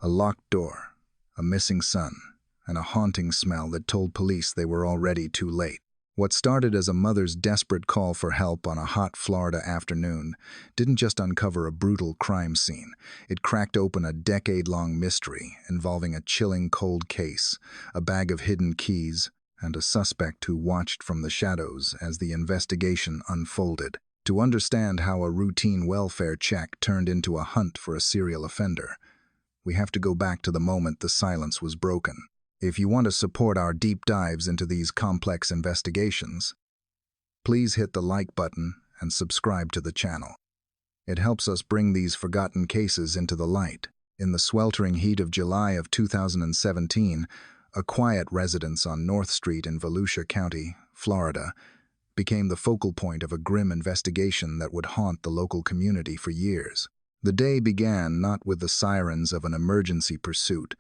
A locked door, a missing son, and a haunting smell that told police they were already too late. What started as a mother's desperate call for help on a hot Florida afternoon didn't just uncover a brutal crime scene. It cracked open a decade-long mystery involving a chilling cold case, a bag of hidden keys, and a suspect who watched from the shadows as the investigation unfolded. To understand how a routine welfare check turned into a hunt for a serial offender, we have to go back to the moment the silence was broken. If you want to support our deep dives into these complex investigations, please hit the like button and subscribe to the channel. It helps us bring these forgotten cases into the light. In the sweltering heat of July of 2017, a quiet residence on North Street in Volusia County, Florida, became the focal point of a grim investigation that would haunt the local community for years. The day began not with the sirens of an emergency pursuit,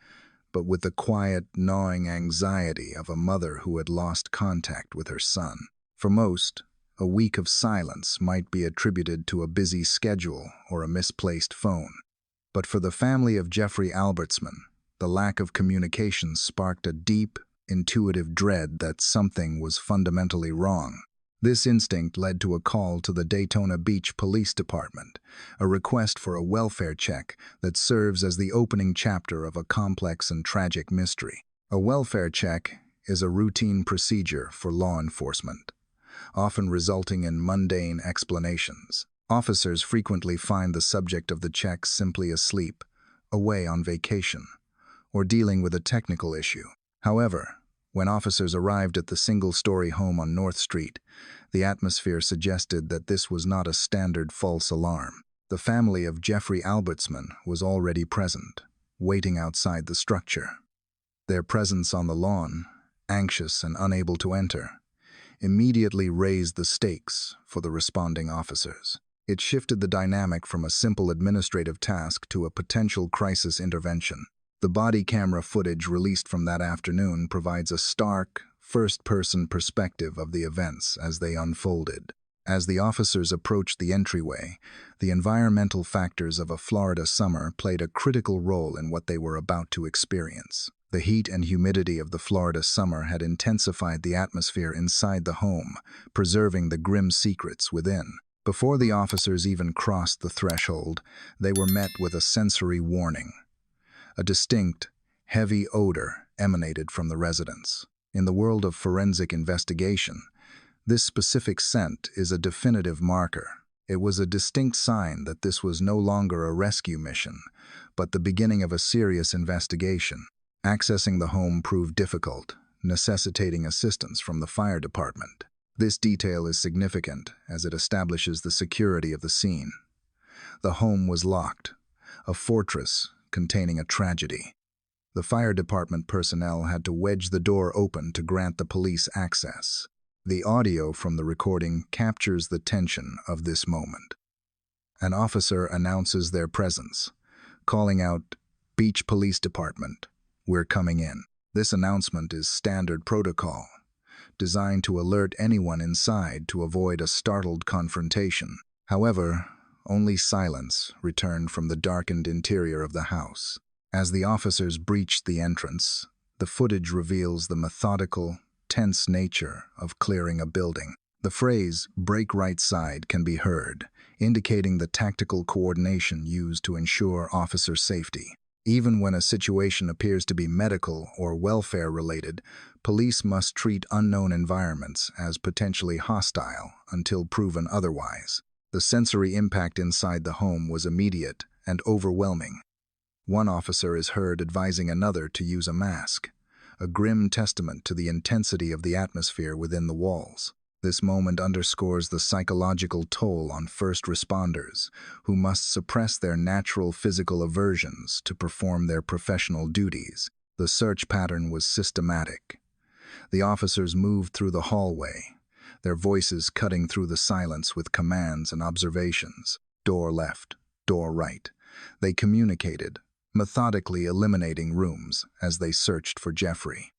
but with the quiet, gnawing anxiety of a mother who had lost contact with her son. For most, a week of silence might be attributed to a busy schedule or a misplaced phone. But for the family of Jeffrey Albertsman, the lack of communication sparked a deep, intuitive dread that something was fundamentally wrong. This instinct led to a call to the Daytona Beach Police Department, a request for a welfare check that serves as the opening chapter of a complex and tragic mystery. A welfare check is a routine procedure for law enforcement, often resulting in mundane explanations. Officers frequently find the subject of the check simply asleep, away on vacation, or dealing with a technical issue. However, when officers arrived at the single-story home on North Street, the atmosphere suggested that this was not a standard false alarm. The family of Jeffrey Albertsman was already present, waiting outside the structure. Their presence on the lawn, anxious and unable to enter, immediately raised the stakes for the responding officers. It shifted the dynamic from a simple administrative task to a potential crisis intervention. The body camera footage released from that afternoon provides a stark, first-person perspective of the events as they unfolded. As the officers approached the entryway, the environmental factors of a Florida summer played a critical role in what they were about to experience. The heat and humidity of the Florida summer had intensified the atmosphere inside the home, preserving the grim secrets within. Before the officers even crossed the threshold, they were met with a sensory warning. A distinct, heavy odor emanated from the residence. In the world of forensic investigation, this specific scent is a definitive marker. It was a distinct sign that this was no longer a rescue mission, but the beginning of a serious investigation. Accessing the home proved difficult, necessitating assistance from the fire department. This detail is significant as it establishes the security of the scene. The home was locked, a fortress containing a tragedy. The fire department personnel had to wedge the door open to grant the police access. The audio from the recording captures the tension of this moment. An officer announces their presence, calling out, "Beach Police Department, we're coming in." This announcement is standard protocol, designed to alert anyone inside to avoid a startled confrontation. However, only silence returned from the darkened interior of the house. As the officers breached the entrance, the footage reveals the methodical, tense nature of clearing a building. The phrase, "break right side," can be heard, indicating the tactical coordination used to ensure officer safety. Even when a situation appears to be medical or welfare-related, police must treat unknown environments as potentially hostile until proven otherwise. The sensory impact inside the home was immediate and overwhelming. One officer is heard advising another to use a mask, a grim testament to the intensity of the atmosphere within the walls. This moment underscores the psychological toll on first responders, who must suppress their natural physical aversions to perform their professional duties. The search pattern was systematic. The officers moved through the hallway, their voices cutting through the silence with commands and observations. Door left, door right. They communicated, methodically eliminating rooms as they searched for Jeffrey.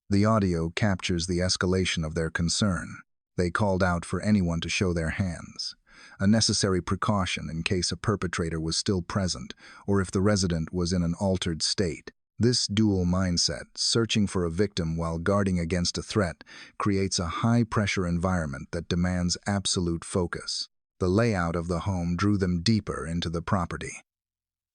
The audio captures the escalation of their concern. They called out for anyone to show their hands, a necessary precaution in case a perpetrator was still present or if the resident was in an altered state. This dual mindset, searching for a victim while guarding against a threat, creates a high-pressure environment that demands absolute focus. The layout of the home drew them deeper into the property.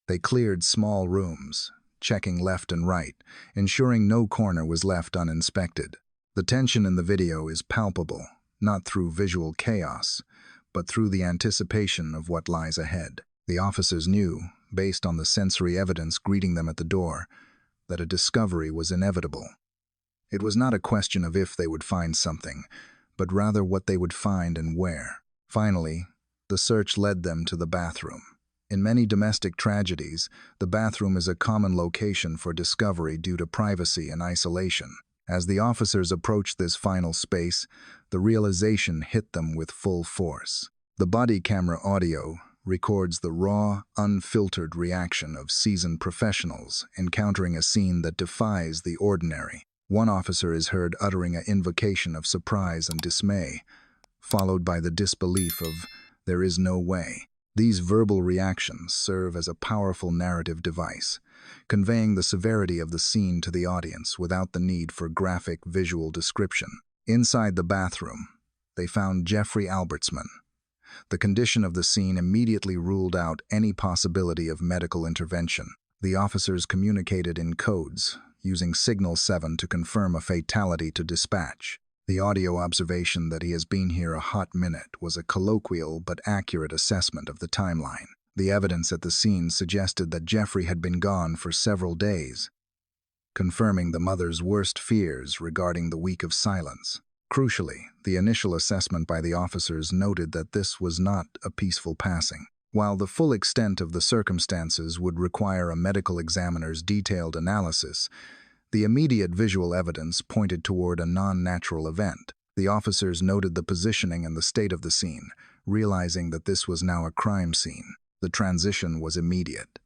They cleared small rooms, checking left and right, ensuring no corner was left uninspected. The tension in the video is palpable, not through visual chaos, but through the anticipation of what lies ahead. The officers knew, based on the sensory evidence greeting them at the door, that a discovery was inevitable. It was not a question of if they would find something, but rather what they would find and where. Finally, the search led them to the bathroom. In many domestic tragedies, the bathroom is a common location for discovery due to privacy and isolation. As the officers approached this final space, the realization hit them with full force. The body camera audio records the raw, unfiltered reaction of seasoned professionals encountering a scene that defies the ordinary. One officer is heard uttering an invocation of surprise and dismay, followed by the disbelief of, "There is no way." These verbal reactions serve as a powerful narrative device, conveying the severity of the scene to the audience without the need for graphic visual description. Inside the bathroom, they found Jeffrey Albertsman. The condition of the scene immediately ruled out any possibility of medical intervention. The officers communicated in codes, using Signal 7 to confirm a fatality to dispatch. The audio observation that he has been here a hot minute was a colloquial but accurate assessment of the timeline. The evidence at the scene suggested that Jeffrey had been gone for several days, confirming the mother's worst fears regarding the week of silence. Crucially, the initial assessment by the officers noted that this was not a peaceful passing. While the full extent of the circumstances would require a medical examiner's detailed analysis, the immediate visual evidence pointed toward a non-natural event. The officers noted the positioning and the state of the scene, realizing that this was now a crime scene. The transition was immediate.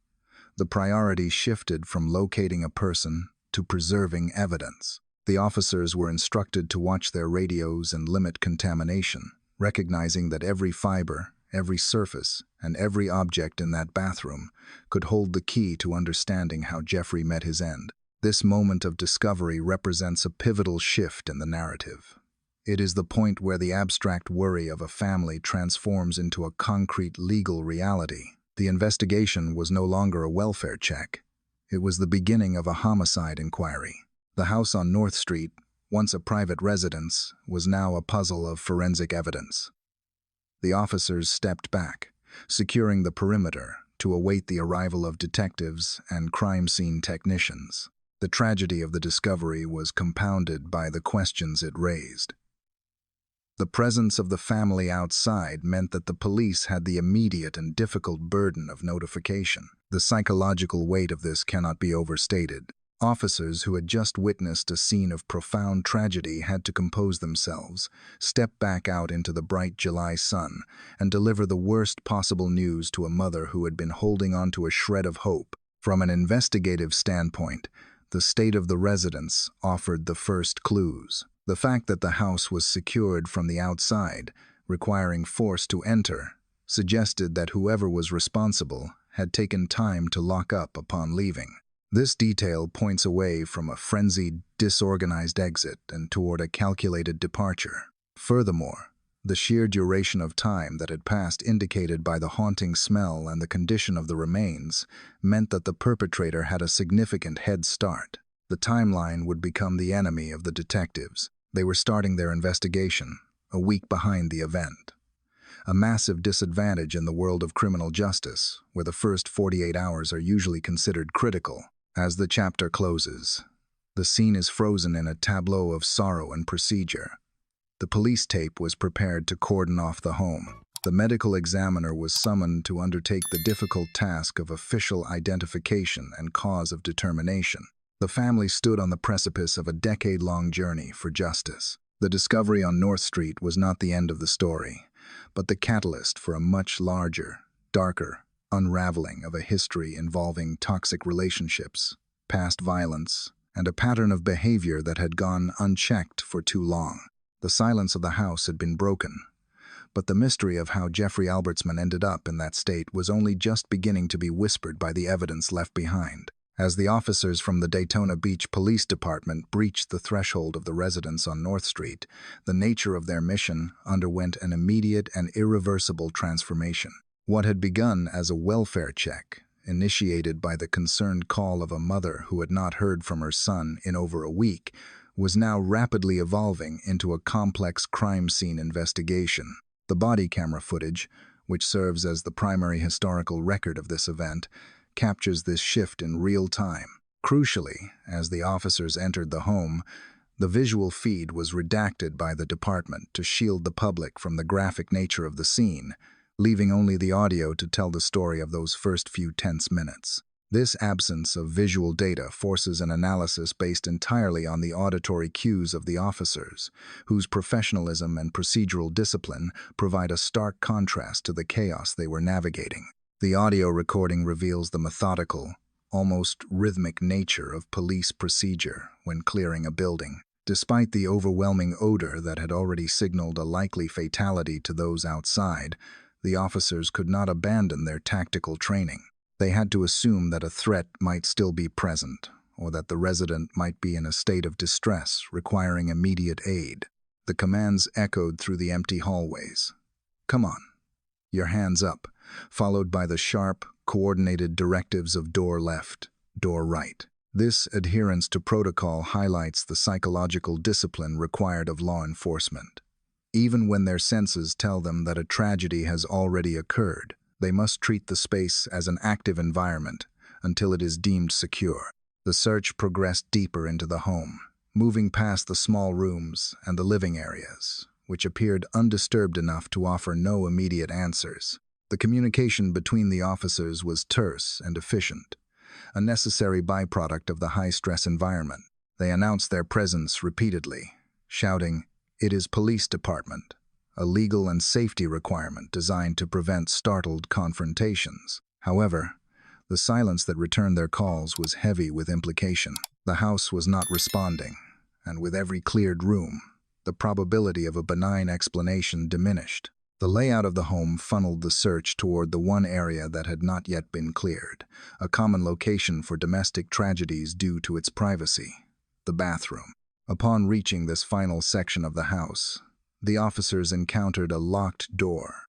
The priority shifted from locating a person to preserving evidence. The officers were instructed to watch their radios and limit contamination, recognizing that every fiber, every surface, and every object in that bathroom could hold the key to understanding how Jeffrey met his end. This moment of discovery represents a pivotal shift in the narrative. It is the point where the abstract worry of a family transforms into a concrete legal reality. The investigation was no longer a welfare check. It was the beginning of a homicide inquiry. The house on North Street, once a private residence, was now a puzzle of forensic evidence. The officers stepped back, securing the perimeter to await the arrival of detectives and crime scene technicians. The tragedy of the discovery was compounded by the questions it raised. The presence of the family outside meant that the police had the immediate and difficult burden of notification. The psychological weight of this cannot be overstated. Officers who had just witnessed a scene of profound tragedy had to compose themselves, step back out into the bright July sun, and deliver the worst possible news to a mother who had been holding on to a shred of hope. From an investigative standpoint, the state of the residence offered the first clues. The fact that the house was secured from the outside, requiring force to enter, suggested that whoever was responsible had taken time to lock up upon leaving. This detail points away from a frenzied, disorganized exit and toward a calculated departure. Furthermore, the sheer duration of time that had passed, indicated by the haunting smell and the condition of the remains, meant that the perpetrator had a significant head start. The timeline would become the enemy of the detectives. They were starting their investigation, a week behind the event. A massive disadvantage in the world of criminal justice, where the first 48 hours are usually considered critical. As the chapter closes, the scene is frozen in a tableau of sorrow and procedure. The police tape was prepared to cordon off the home. The medical examiner was summoned to undertake the difficult task of official identification and cause of determination. The family stood on the precipice of a decade-long journey for justice. The discovery on North Street was not the end of the story, but the catalyst for a much larger, darker unraveling of a history involving toxic relationships, past violence, and a pattern of behavior that had gone unchecked for too long. The silence of the house had been broken, But the mystery of how Jeffrey Albertsman ended up in that state was only just beginning to be whispered by the evidence left behind. As the officers from the Daytona Beach Police Department breached the threshold of the residence on North Street, the nature of their mission underwent an immediate and irreversible transformation. What had begun as a welfare check, initiated by the concerned call of a mother who had not heard from her son in over a week, was now rapidly evolving into a complex crime scene investigation. The body camera footage, which serves as the primary historical record of this event, captures this shift in real time. Crucially, as the officers entered the home, the visual feed was redacted by the department to shield the public from the graphic nature of the scene, leaving only the audio to tell the story of those first few tense minutes. This absence of visual data forces an analysis based entirely on the auditory cues of the officers, whose professionalism and procedural discipline provide a stark contrast to the chaos they were navigating. The audio recording reveals the methodical, almost rhythmic nature of police procedure when clearing a building. Despite the overwhelming odor that had already signaled a likely fatality to those outside, the officers could not abandon their tactical training. They had to assume that a threat might still be present, or that the resident might be in a state of distress requiring immediate aid. The commands echoed through the empty hallways. "Come on, your hands up," followed by the sharp, coordinated directives of door left, door right. This adherence to protocol highlights the psychological discipline required of law enforcement. Even when their senses tell them that a tragedy has already occurred, they must treat the space as an active environment until it is deemed secure. The search progressed deeper into the home, moving past the small rooms and the living areas, which appeared undisturbed enough to offer no immediate answers. The communication between the officers was terse and efficient, a necessary byproduct of the high-stress environment. They announced their presence repeatedly, shouting, "It is police department," a legal and safety requirement designed to prevent startled confrontations. However, the silence that returned their calls was heavy with implication. The house was not responding, and with every cleared room, the probability of a benign explanation diminished. The layout of the home funneled the search toward the one area that had not yet been cleared, a common location for domestic tragedies due to its privacy: the bathroom. Upon reaching this final section of the house, the officers encountered a locked door.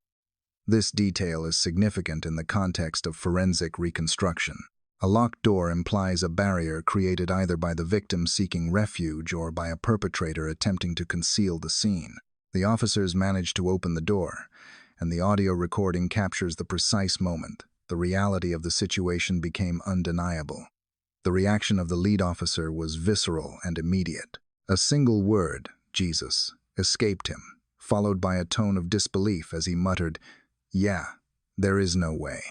This detail is significant in the context of forensic reconstruction. A locked door implies a barrier created either by the victim seeking refuge or by a perpetrator attempting to conceal the scene. The officers managed to open the door, and the audio recording captures the precise moment. The reality of the situation became undeniable. The reaction of the lead officer was visceral and immediate. A single word, "Jesus," escaped him, followed by a tone of disbelief as he muttered, "Yeah, there is no way."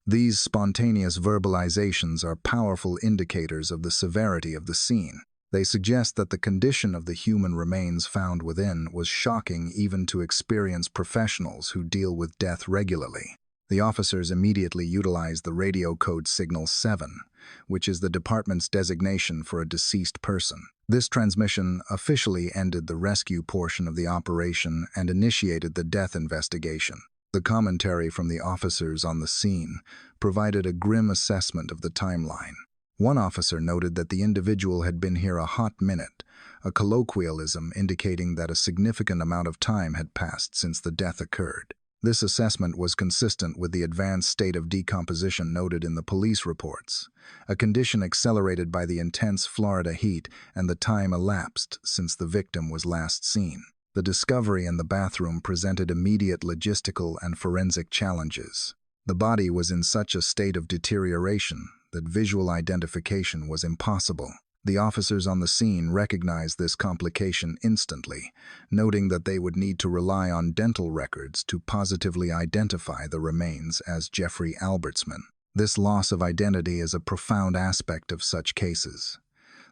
These spontaneous verbalizations are powerful indicators of the severity of the scene. They suggest that the condition of the human remains found within was shocking even to experienced professionals who deal with death regularly. The officers immediately utilized the radio code signal 7, which is the department's designation for a deceased person. This transmission officially ended the rescue portion of the operation and initiated the death investigation. The commentary from the officers on the scene provided a grim assessment of the timeline. One officer noted that the individual had been here a hot minute, a colloquialism indicating that a significant amount of time had passed since the death occurred. This assessment was consistent with the advanced state of decomposition noted in the police reports, a condition accelerated by the intense Florida heat and the time elapsed since the victim was last seen. The discovery in the bathroom presented immediate logistical and forensic challenges. The body was in such a state of deterioration that visual identification was impossible. The officers on the scene recognized this complication instantly, noting that they would need to rely on dental records to positively identify the remains as Jeffrey Albertsman. This loss of identity is a profound aspect of such cases.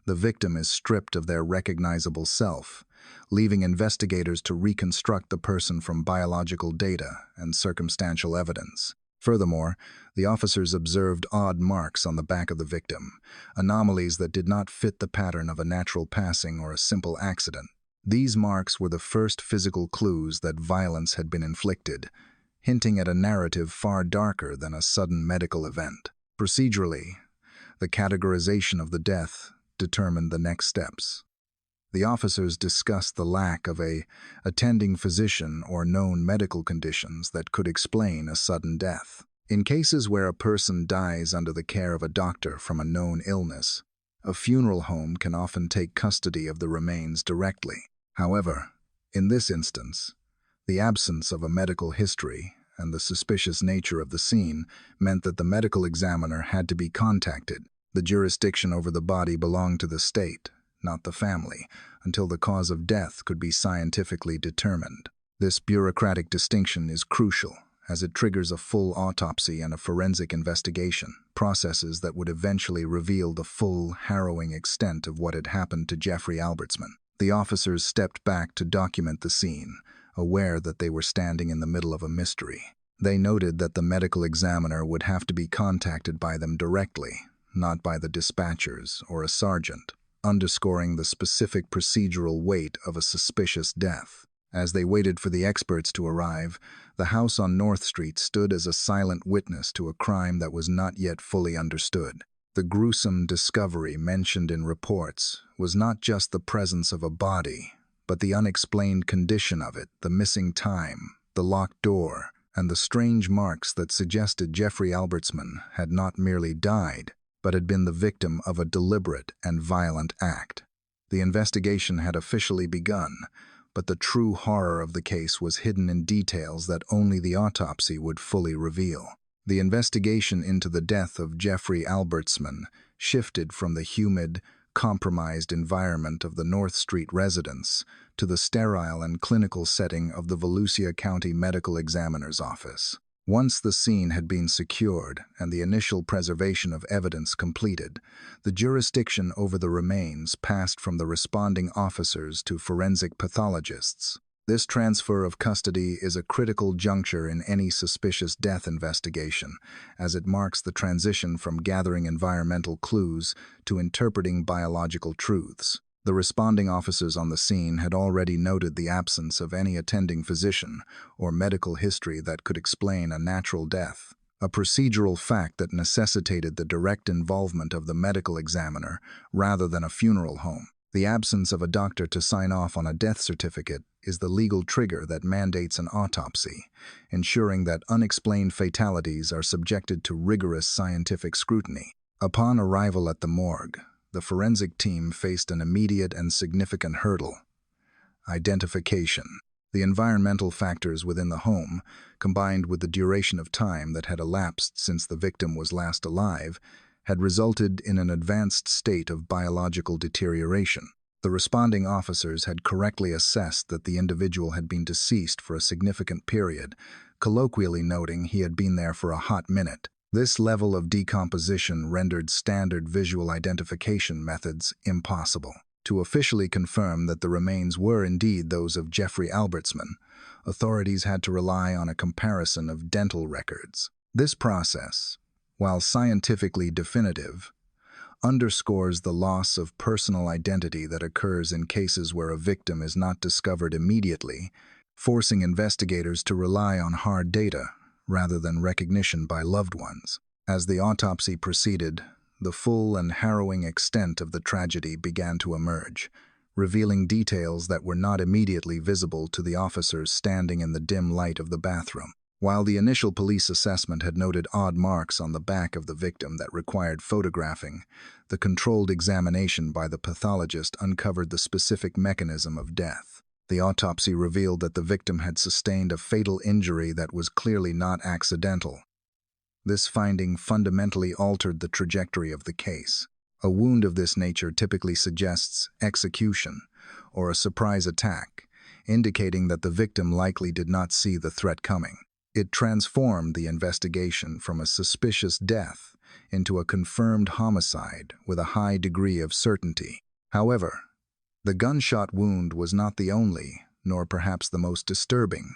The victim is stripped of their recognizable self, leaving investigators to reconstruct the person from biological data and circumstantial evidence. Furthermore, the officers observed odd marks on the back of the victim, anomalies that did not fit the pattern of a natural passing or a simple accident. These marks were the first physical clues that violence had been inflicted, hinting at a narrative far darker than a sudden medical event. Procedurally, the categorization of the death determined the next steps. The officers discussed the lack of a attending physician or known medical conditions that could explain a sudden death. In cases where a person dies under the care of a doctor from a known illness, a funeral home can often take custody of the remains directly. However, in this instance, the absence of a medical history and the suspicious nature of the scene meant that the medical examiner had to be contacted. The jurisdiction over the body belonged to the state, not the family, until the cause of death could be scientifically determined. This bureaucratic distinction is crucial, as it triggers a full autopsy and a forensic investigation, processes that would eventually reveal the full, harrowing extent of what had happened to Jeffrey Albertsman. The officers stepped back to document the scene, aware that they were standing in the middle of a mystery. They noted that the medical examiner would have to be contacted by them directly, not by the dispatchers or a sergeant, underscoring the specific procedural weight of a suspicious death. As they waited for the experts to arrive, the house on North Street stood as a silent witness to a crime that was not yet fully understood. The gruesome discovery mentioned in reports was not just the presence of a body, but the unexplained condition of it, the missing time, the locked door, and the strange marks that suggested Jeffrey Albertsman had not merely died, but had been the victim of a deliberate and violent act. The investigation had officially begun, but the true horror of the case was hidden in details that only the autopsy would fully reveal. The investigation into the death of Jeffrey Albertsman shifted from the humid, compromised environment of the North Street residence to the sterile and clinical setting of the Volusia County Medical Examiner's office. Once the scene had been secured and the initial preservation of evidence completed, the jurisdiction over the remains passed from the responding officers to forensic pathologists. This transfer of custody is a critical juncture in any suspicious death investigation, as it marks the transition from gathering environmental clues to interpreting biological truths. The responding officers on the scene had already noted the absence of any attending physician or medical history that could explain a natural death, a procedural fact that necessitated the direct involvement of the medical examiner rather than a funeral home. The absence of a doctor to sign off on a death certificate is the legal trigger that mandates an autopsy, ensuring that unexplained fatalities are subjected to rigorous scientific scrutiny. Upon arrival at the morgue, the forensic team faced an immediate and significant hurdle: identification. The environmental factors within the home, combined with the duration of time that had elapsed since the victim was last alive, had resulted in an advanced state of biological deterioration. The responding officers had correctly assessed that the individual had been deceased for a significant period, colloquially noting he had been there for a hot minute. This level of decomposition rendered standard visual identification methods impossible. To officially confirm that the remains were indeed those of Jeffrey Albertsman, authorities had to rely on a comparison of dental records. This process, while scientifically definitive, underscores the loss of personal identity that occurs in cases where a victim is not discovered immediately, forcing investigators to rely on hard data rather than recognition by loved ones. As the autopsy proceeded, the full and harrowing extent of the tragedy began to emerge, revealing details that were not immediately visible to the officers standing in the dim light of the bathroom. While the initial police assessment had noted odd marks on the back of the victim that required photographing, the controlled examination by the pathologist uncovered the specific mechanism of death. The autopsy revealed that the victim had sustained a fatal injury that was clearly not accidental. This finding fundamentally altered the trajectory of the case. A wound of this nature typically suggests execution or a surprise attack, indicating that the victim likely did not see the threat coming. It transformed the investigation from a suspicious death into a confirmed homicide with a high degree of certainty. However, the gunshot wound was not the only, nor perhaps the most disturbing,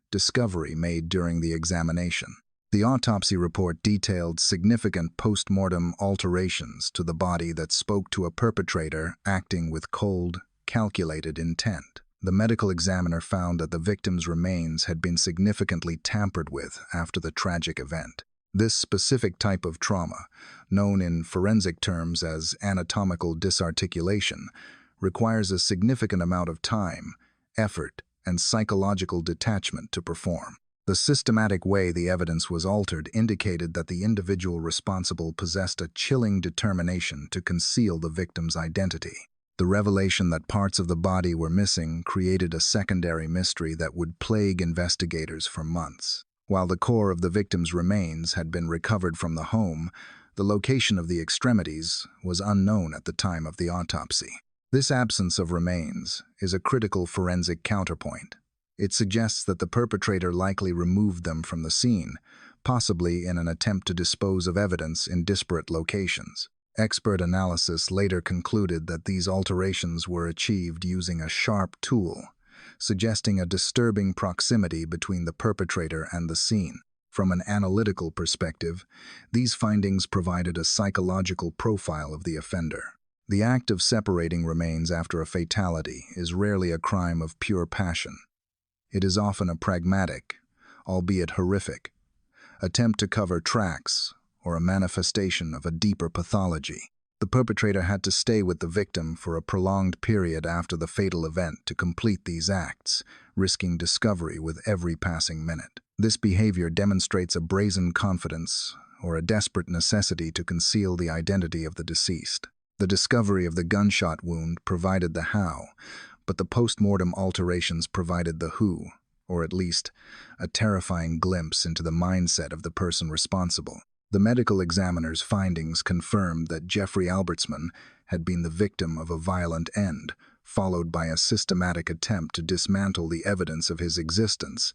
discovery made during the examination. The autopsy report detailed significant post-mortem alterations to the body that spoke to a perpetrator acting with cold, calculated intent. The medical examiner found that the victim's remains had been significantly tampered with after the tragic event. This specific type of trauma, known in forensic terms as anatomical disarticulation, requires a significant amount of time, effort, and psychological detachment to perform. The systematic way the evidence was altered indicated that the individual responsible possessed a chilling determination to conceal the victim's identity. The revelation that parts of the body were missing created a secondary mystery that would plague investigators for months. While the core of the victim's remains had been recovered from the home, the location of the extremities was unknown at the time of the autopsy. This absence of remains is a critical forensic counterpoint. It suggests that the perpetrator likely removed them from the scene, possibly in an attempt to dispose of evidence in disparate locations. Expert analysis later concluded that these alterations were achieved using a sharp tool, suggesting a disturbing proximity between the perpetrator and the scene. From an analytical perspective, these findings provided a psychological profile of the offender. The act of separating remains after a fatality is rarely a crime of pure passion. It is often a pragmatic, albeit horrific, attempt to cover tracks or a manifestation of a deeper pathology. The perpetrator had to stay with the victim for a prolonged period after the fatal event to complete these acts, risking discovery with every passing minute. This behavior demonstrates a brazen confidence or a desperate necessity to conceal the identity of the deceased. The discovery of the gunshot wound provided the how, but the post-mortem alterations provided the who, or at least a terrifying glimpse into the mindset of the person responsible. The medical examiner's findings confirmed that Jeffrey Albertsman had been the victim of a violent end, followed by a systematic attempt to dismantle the evidence of his existence,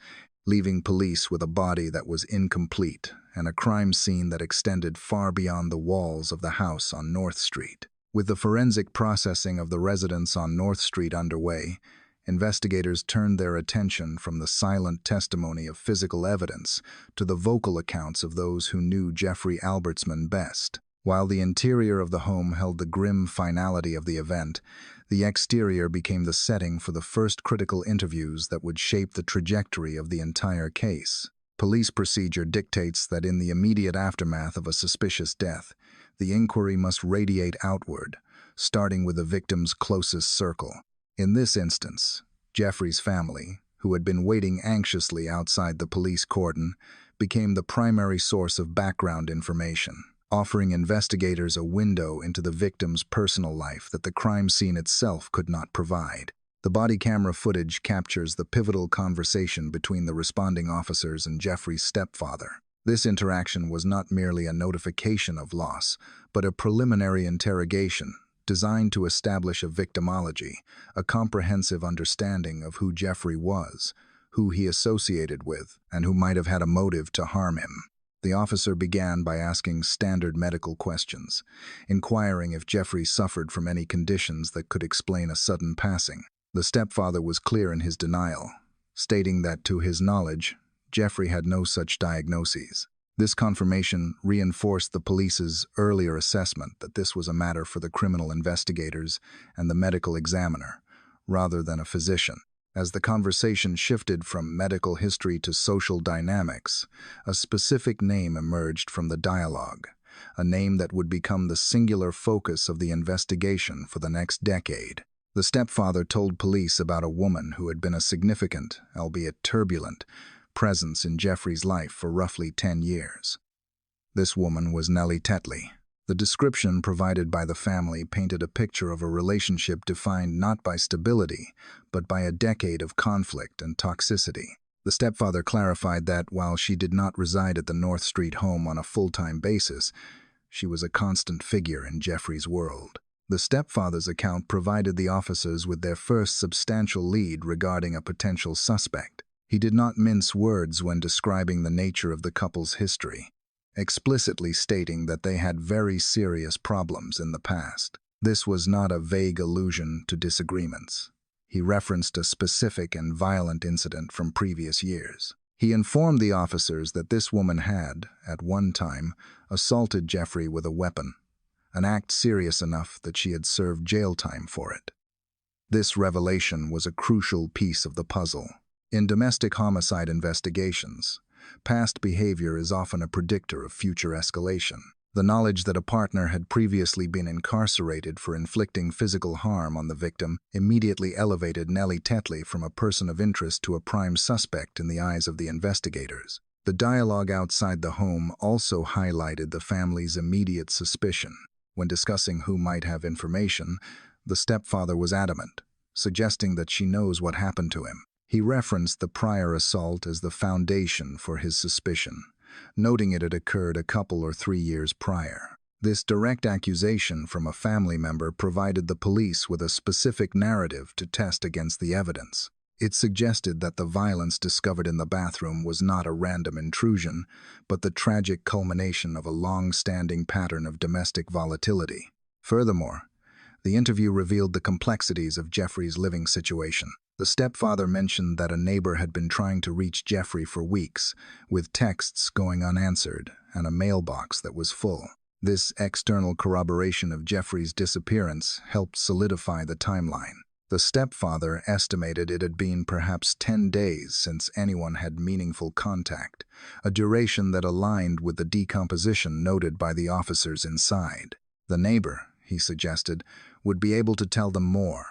leaving police with a body that was incomplete and a crime scene that extended far beyond the walls of the house on North Street. With the forensic processing of the residence on North Street underway, investigators turned their attention from the silent testimony of physical evidence to the vocal accounts of those who knew Jeffrey Albertsman best. While the interior of the home held the grim finality of the event, the exterior became the setting for the first critical interviews that would shape the trajectory of the entire case. Police procedure dictates that in the immediate aftermath of a suspicious death, the inquiry must radiate outward, starting with the victim's closest circle. In this instance, Jeffrey's family, who had been waiting anxiously outside the police cordon, became the primary source of background information, offering investigators a window into the victim's personal life that the crime scene itself could not provide. The body camera footage captures the pivotal conversation between the responding officers and Jeffrey's stepfather. This interaction was not merely a notification of loss, but a preliminary interrogation designed to establish a victimology, a comprehensive understanding of who Jeffrey was, who he associated with, and who might have had a motive to harm him. The officer began by asking standard medical questions, inquiring if Jeffrey suffered from any conditions that could explain a sudden passing. The stepfather was clear in his denial, stating that, to his knowledge, Jeffrey had no such diagnoses. This confirmation reinforced the police's earlier assessment that this was a matter for the criminal investigators and the medical examiner, rather than a physician. As the conversation shifted from medical history to social dynamics, a specific name emerged from the dialogue, a name that would become the singular focus of the investigation for the next decade. The stepfather told police about a woman who had been a significant, albeit turbulent, presence in Jeffrey's life for roughly 10 years. This woman was Nellie Tetley. The description provided by the family painted a picture of a relationship defined not by stability, but by a decade of conflict and toxicity. The stepfather clarified that, while she did not reside at the North Street home on a full-time basis, she was a constant figure in Jeffrey's world. The stepfather's account provided the officers with their first substantial lead regarding a potential suspect. He did not mince words when describing the nature of the couple's history, explicitly stating that they had very serious problems in the past. This was not a vague allusion to disagreements. He referenced a specific and violent incident from previous years. He informed the officers that this woman had, at one time, assaulted Jeffrey with a weapon, an act serious enough that she had served jail time for it. This revelation was a crucial piece of the puzzle. In domestic homicide investigations, past behavior is often a predictor of future escalation. The knowledge that a partner had previously been incarcerated for inflicting physical harm on the victim immediately elevated Nellie Tetley from a person of interest to a prime suspect in the eyes of the investigators. The dialogue outside the home also highlighted the family's immediate suspicion. When discussing who might have information, the stepfather was adamant, suggesting that she knows what happened to him. He referenced the prior assault as the foundation for his suspicion, noting it had occurred a couple or 3 years prior. This direct accusation from a family member provided the police with a specific narrative to test against the evidence. It suggested that the violence discovered in the bathroom was not a random intrusion, but the tragic culmination of a long-standing pattern of domestic volatility. Furthermore, the interview revealed the complexities of Jeffrey's living situation. The stepfather mentioned that a neighbor had been trying to reach Jeffrey for weeks, with texts going unanswered and a mailbox that was full. This external corroboration of Jeffrey's disappearance helped solidify the timeline. The stepfather estimated it had been perhaps 10 days since anyone had meaningful contact, a duration that aligned with the decomposition noted by the officers inside. The neighbor, he suggested, would be able to tell them more,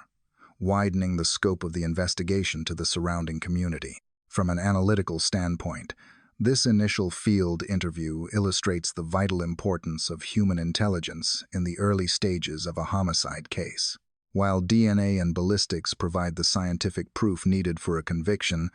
widening the scope of the investigation to the surrounding community. From an analytical standpoint, this initial field interview illustrates the vital importance of human intelligence in the early stages of a homicide case. While DNA and ballistics provide the scientific proof needed for a conviction,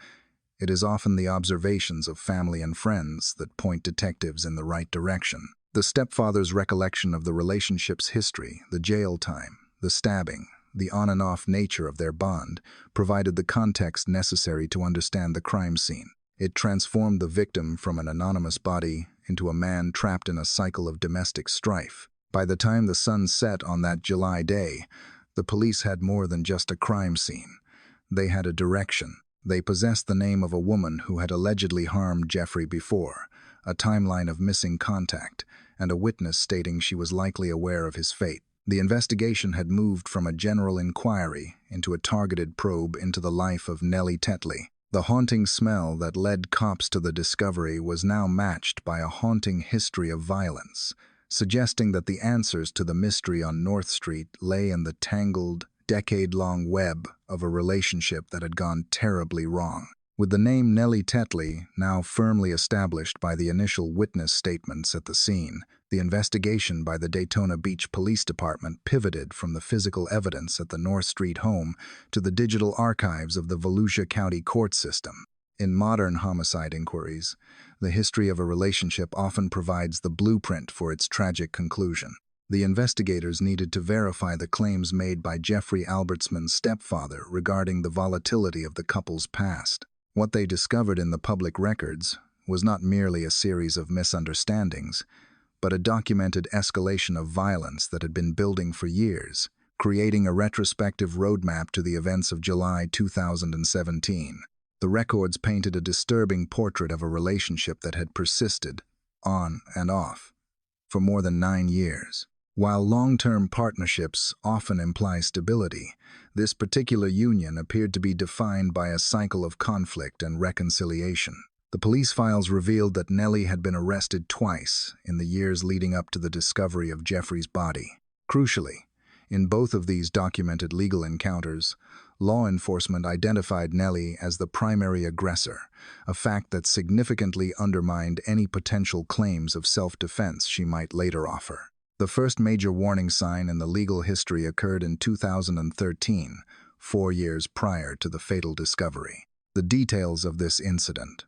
it is often the observations of family and friends that point detectives in the right direction. The stepfather's recollection of the relationship's history, the jail time, the stabbing, the on-and-off nature of their bond, provided the context necessary to understand the crime scene. It transformed the victim from an anonymous body into a man trapped in a cycle of domestic strife. By the time the sun set on that July day, the police had more than just a crime scene. They had a direction. They possessed the name of a woman who had allegedly harmed Jeffrey before, a timeline of missing contact, and a witness stating she was likely aware of his fate. The investigation had moved from a general inquiry into a targeted probe into the life of Nellie Tetley. The haunting smell that led cops to the discovery was now matched by a haunting history of violence, suggesting that the answers to the mystery on North Street lay in the tangled, decade-long web of a relationship that had gone terribly wrong. With the name Nellie Tetley now firmly established by the initial witness statements at the scene, the investigation by the Daytona Beach Police Department pivoted from the physical evidence at the North Street home to the digital archives of the Volusia County court system. In modern homicide inquiries, the history of a relationship often provides the blueprint for its tragic conclusion. The investigators needed to verify the claims made by Jeffrey Albertsman's stepfather regarding the volatility of the couple's past. What they discovered in the public records was not merely a series of misunderstandings, but a documented escalation of violence that had been building for years, creating a retrospective roadmap to the events of July 2017. The records painted a disturbing portrait of a relationship that had persisted, on and off, for more than 9 years. While long-term partnerships often imply stability, this particular union appeared to be defined by a cycle of conflict and reconciliation. The police files revealed that Nellie had been arrested twice in the years leading up to the discovery of Jeffrey's body. Crucially, in both of these documented legal encounters, law enforcement identified Nellie as the primary aggressor, a fact that significantly undermined any potential claims of self-defense she might later offer. The first major warning sign in the legal history occurred in 2013, 4 years prior to the fatal discovery. The details of this incident,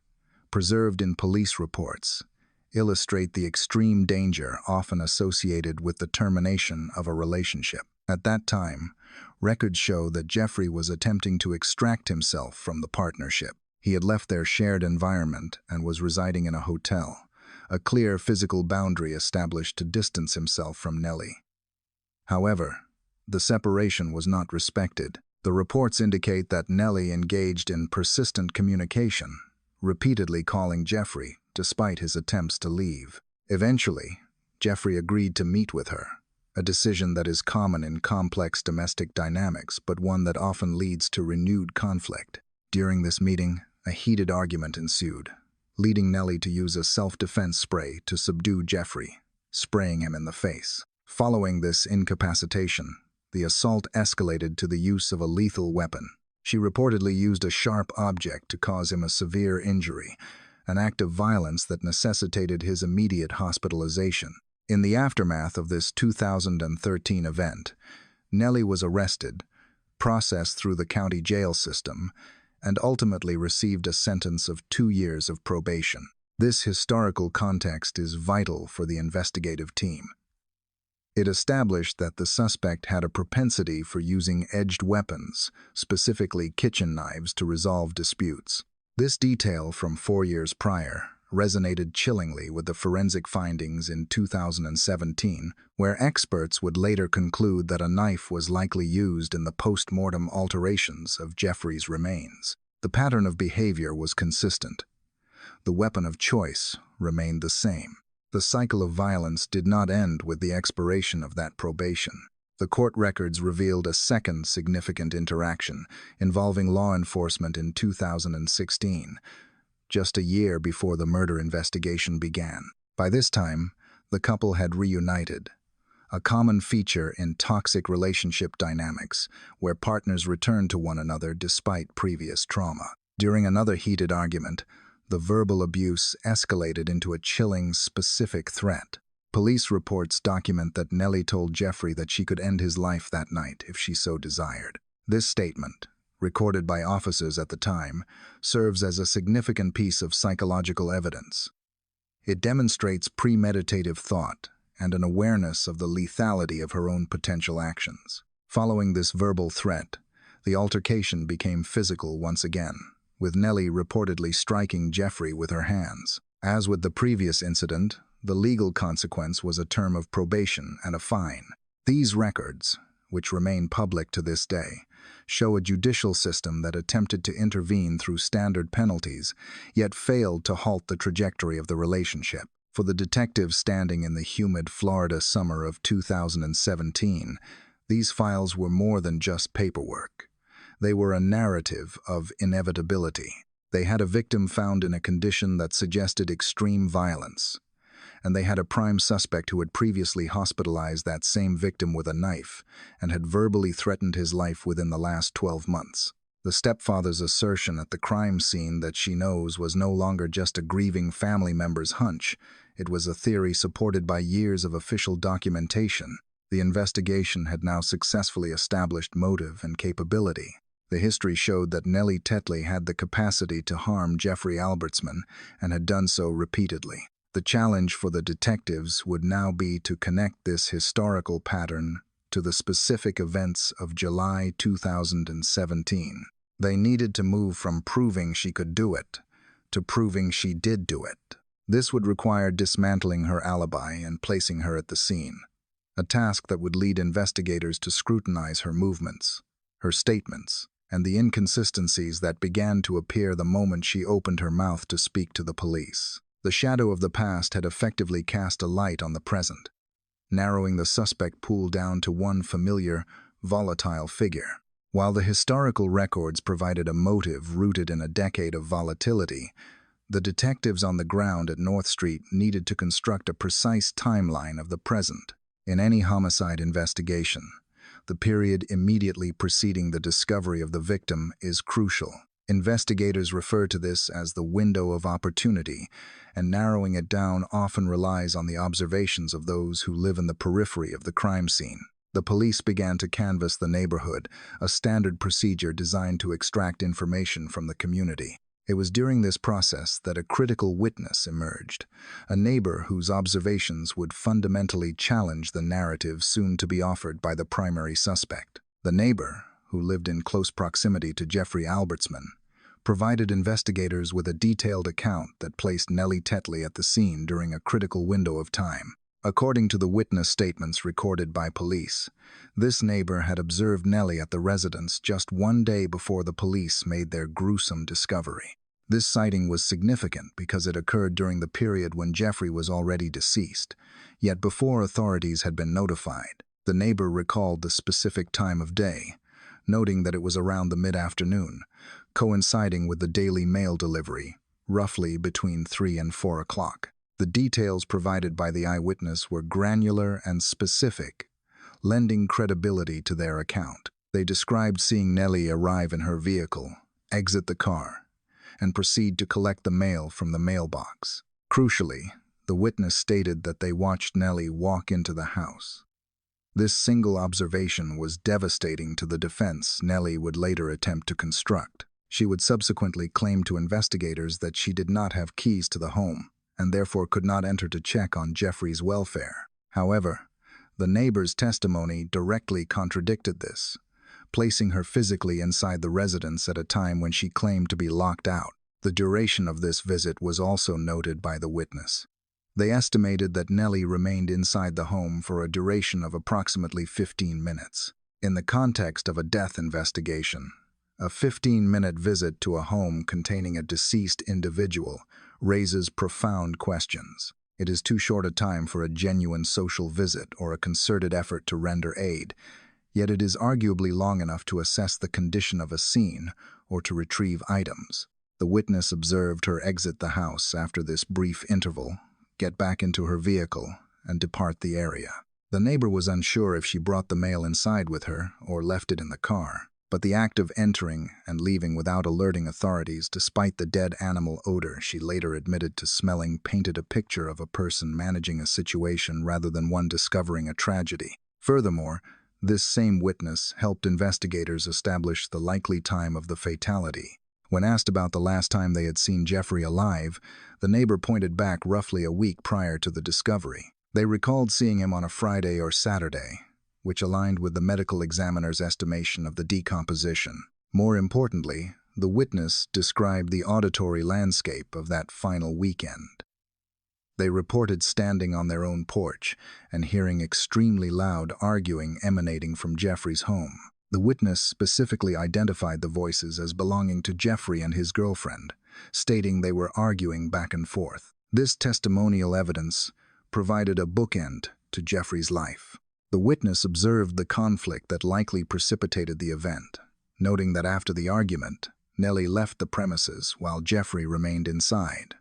preserved in police reports, illustrate the extreme danger often associated with the termination of a relationship. At that time, records show that Jeffrey was attempting to extract himself from the partnership. He had left their shared environment and was residing in a hotel, a clear physical boundary established to distance himself from Nellie. However, the separation was not respected. The reports indicate that Nellie engaged in persistent communication, repeatedly calling Jeffrey despite his attempts to leave. Eventually, Jeffrey agreed to meet with her, a decision that is common in complex domestic dynamics but one that often leads to renewed conflict. During this meeting, a heated argument ensued, leading Nellie to use a self-defense spray to subdue Jeffrey, spraying him in the face. Following this incapacitation, the assault escalated to the use of a lethal weapon. She reportedly used a sharp object to cause him a severe injury, an act of violence that necessitated his immediate hospitalization. In the aftermath of this 2013 event, Nellie was arrested, processed through the county jail system, and ultimately received a sentence of 2 years of probation. This historical context is vital for the investigative team. It established that the suspect had a propensity for using edged weapons, specifically kitchen knives, to resolve disputes. This detail from 4 years prior resonated chillingly with the forensic findings in 2017, where experts would later conclude that a knife was likely used in the post-mortem alterations of Jeffrey's remains. The pattern of behavior was consistent. The weapon of choice remained the same. The cycle of violence did not end with the expiration of that probation. The court records revealed a second significant interaction involving law enforcement in 2016, just a year before the murder investigation began. By this time, the couple had reunited, a common feature in toxic relationship dynamics where partners return to one another despite previous trauma. During another heated argument, the verbal abuse escalated into a chilling, specific threat. Police reports document that Nellie told Jeffrey that she could end his life that night if she so desired. This statement, recorded by officers at the time, serves as a significant piece of psychological evidence. It demonstrates premeditative thought and an awareness of the lethality of her own potential actions. Following this verbal threat, the altercation became physical once again, with Nellie reportedly striking Jeffrey with her hands. As with the previous incident, the legal consequence was a term of probation and a fine. These records, which remain public to this day, show a judicial system that attempted to intervene through standard penalties, yet failed to halt the trajectory of the relationship. For the detectives standing in the humid Florida summer of 2017, these files were more than just paperwork. They were a narrative of inevitability. They had a victim found in a condition that suggested extreme violence, and they had a prime suspect who had previously hospitalized that same victim with a knife and had verbally threatened his life within the last 12 months. The stepfather's assertion at the crime scene that she knows was no longer just a grieving family member's hunch. It was a theory supported by years of official documentation. The investigation had now successfully established motive and capability. The history showed that Nellie Tetley had the capacity to harm Jeffrey Albertsman and had done so repeatedly. The challenge for the detectives would now be to connect this historical pattern to the specific events of July 2017. They needed to move from proving she could do it to proving she did do it. This would require dismantling her alibi and placing her at the scene, a task that would lead investigators to scrutinize her movements, her statements, and the inconsistencies that began to appear the moment she opened her mouth to speak to the police. The shadow of the past had effectively cast a light on the present, narrowing the suspect pool down to one familiar, volatile figure. While the historical records provided a motive rooted in a decade of volatility, the detectives on the ground at North Street needed to construct a precise timeline of the present. In any homicide investigation, the period immediately preceding the discovery of the victim is crucial. Investigators refer to this as the window of opportunity, and narrowing it down often relies on the observations of those who live in the periphery of the crime scene. The police began to canvass the neighborhood, a standard procedure designed to extract information from the community. It was during this process that a critical witness emerged, a neighbor whose observations would fundamentally challenge the narrative soon to be offered by the primary suspect. The neighbor, who lived in close proximity to Jeffrey Albertsman, provided investigators with a detailed account that placed Nellie Tetley at the scene during a critical window of time. According to the witness statements recorded by police, this neighbor had observed Nellie at the residence just 1 day before the police made their gruesome discovery. This sighting was significant because it occurred during the period when Jeffrey was already deceased, yet before authorities had been notified. The neighbor recalled the specific time of day, noting that it was around the mid-afternoon, coinciding with the daily mail delivery, roughly between 3 and 4 o'clock. The details provided by the eyewitness were granular and specific, lending credibility to their account. They described seeing Nellie arrive in her vehicle, exit the car, and proceed to collect the mail from the mailbox. Crucially, the witness stated that they watched Nellie walk into the house. This single observation was devastating to the defense Nellie would later attempt to construct. She would subsequently claim to investigators that she did not have keys to the home and therefore could not enter to check on Jeffrey's welfare. However, the neighbor's testimony directly contradicted this, placing her physically inside the residence at a time when she claimed to be locked out. The duration of this visit was also noted by the witness. They estimated that Nellie remained inside the home for a duration of approximately 15 minutes. In the context of a death investigation, a 15-minute visit to a home containing a deceased individual raises profound questions. It is too short a time for a genuine social visit or a concerted effort to render aid, yet it is arguably long enough to assess the condition of a scene or to retrieve items. The witness observed her exit the house after this brief interval, get back into her vehicle, and depart the area. The neighbor was unsure if she brought the mail inside with her or left it in the car, but the act of entering and leaving without alerting authorities despite the dead animal odor she later admitted to smelling painted a picture of a person managing a situation rather than one discovering a tragedy. Furthermore, this same witness helped investigators establish the likely time of the fatality. When asked about the last time they had seen Jeffrey alive, the neighbor pointed back roughly a week prior to the discovery. They recalled seeing him on a Friday or Saturday, which aligned with the medical examiner's estimation of the decomposition. More importantly, the witness described the auditory landscape of that final weekend. They reported standing on their own porch and hearing extremely loud arguing emanating from Jeffrey's home. The witness specifically identified the voices as belonging to Jeffrey and his girlfriend, stating they were arguing back and forth. This testimonial evidence provided a bookend to Jeffrey's life. The witness observed the conflict that likely precipitated the event, noting that after the argument, Nellie left the premises while Jeffrey remained inside.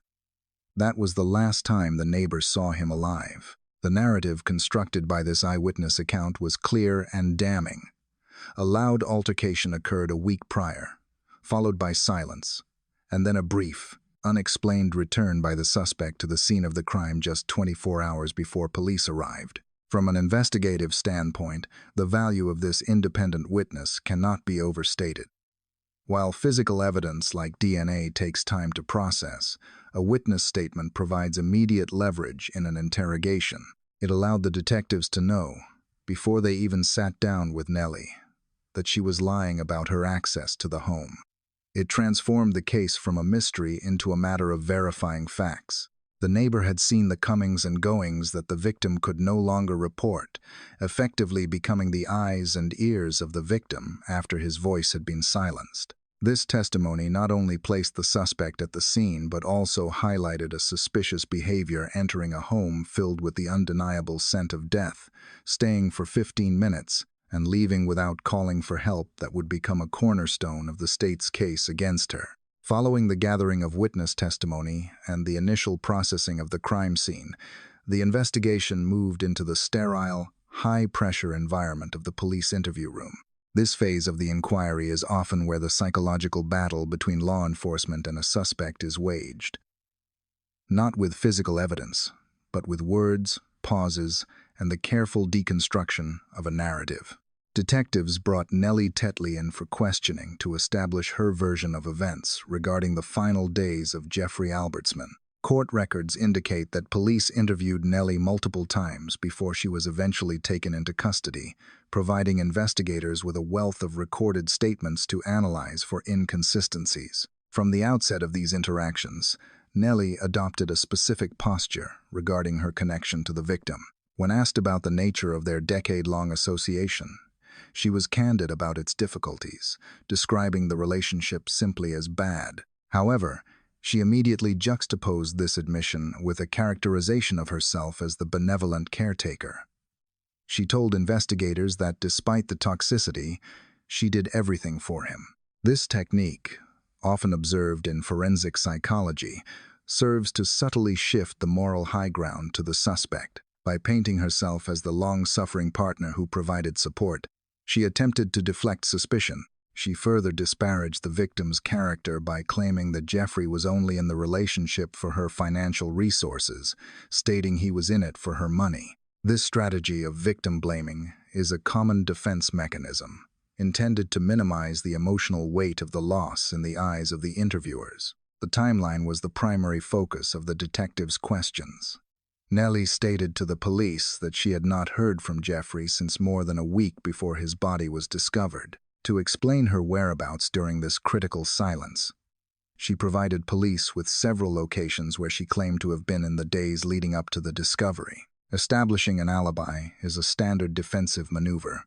That was the last time the neighbors saw him alive. The narrative constructed by this eyewitness account was clear and damning. A loud altercation occurred a week prior, followed by silence, and then a brief, unexplained return by the suspect to the scene of the crime just 24 hours before police arrived. From an investigative standpoint, the value of this independent witness cannot be overstated. While physical evidence like DNA takes time to process, a witness statement provides immediate leverage in an interrogation. It allowed the detectives to know, before they even sat down with Nellie, that she was lying about her access to the home. It transformed the case from a mystery into a matter of verifying facts. The neighbor had seen the comings and goings that the victim could no longer report, effectively becoming the eyes and ears of the victim after his voice had been silenced. This testimony not only placed the suspect at the scene but also highlighted a suspicious behavior entering a home filled with the undeniable scent of death, staying for 15 minutes, and leaving without calling for help that would become a cornerstone of the state's case against her. Following the gathering of witness testimony and the initial processing of the crime scene, the investigation moved into the sterile, high-pressure environment of the police interview room. This phase of the inquiry is often where the psychological battle between law enforcement and a suspect is waged. Not with physical evidence, but with words, pauses, and the careful deconstruction of a narrative. Detectives brought Nellie Tetley in for questioning to establish her version of events regarding the final days of Jeffrey Albertsman. Court records indicate that police interviewed Nellie multiple times before she was eventually taken into custody, providing investigators with a wealth of recorded statements to analyze for inconsistencies. From the outset of these interactions, Nellie adopted a specific posture regarding her connection to the victim. When asked about the nature of their decade-long association, she was candid about its difficulties, describing the relationship simply as bad. However, she immediately juxtaposed this admission with a characterization of herself as the benevolent caretaker. She told investigators that despite the toxicity, she did everything for him. This technique, often observed in forensic psychology, serves to subtly shift the moral high ground to the suspect. By painting herself as the long-suffering partner who provided support, she attempted to deflect suspicion. She further disparaged the victim's character by claiming that Jeffrey was only in the relationship for her financial resources, stating he was in it for her money. This strategy of victim blaming is a common defense mechanism, intended to minimize the emotional weight of the loss in the eyes of the interviewers. The timeline was the primary focus of the detective's questions. Nellie stated to the police that she had not heard from Jeffrey since more than a week before his body was discovered. To explain her whereabouts during this critical silence, she provided police with several locations where she claimed to have been in the days leading up to the discovery. Establishing an alibi is a standard defensive maneuver,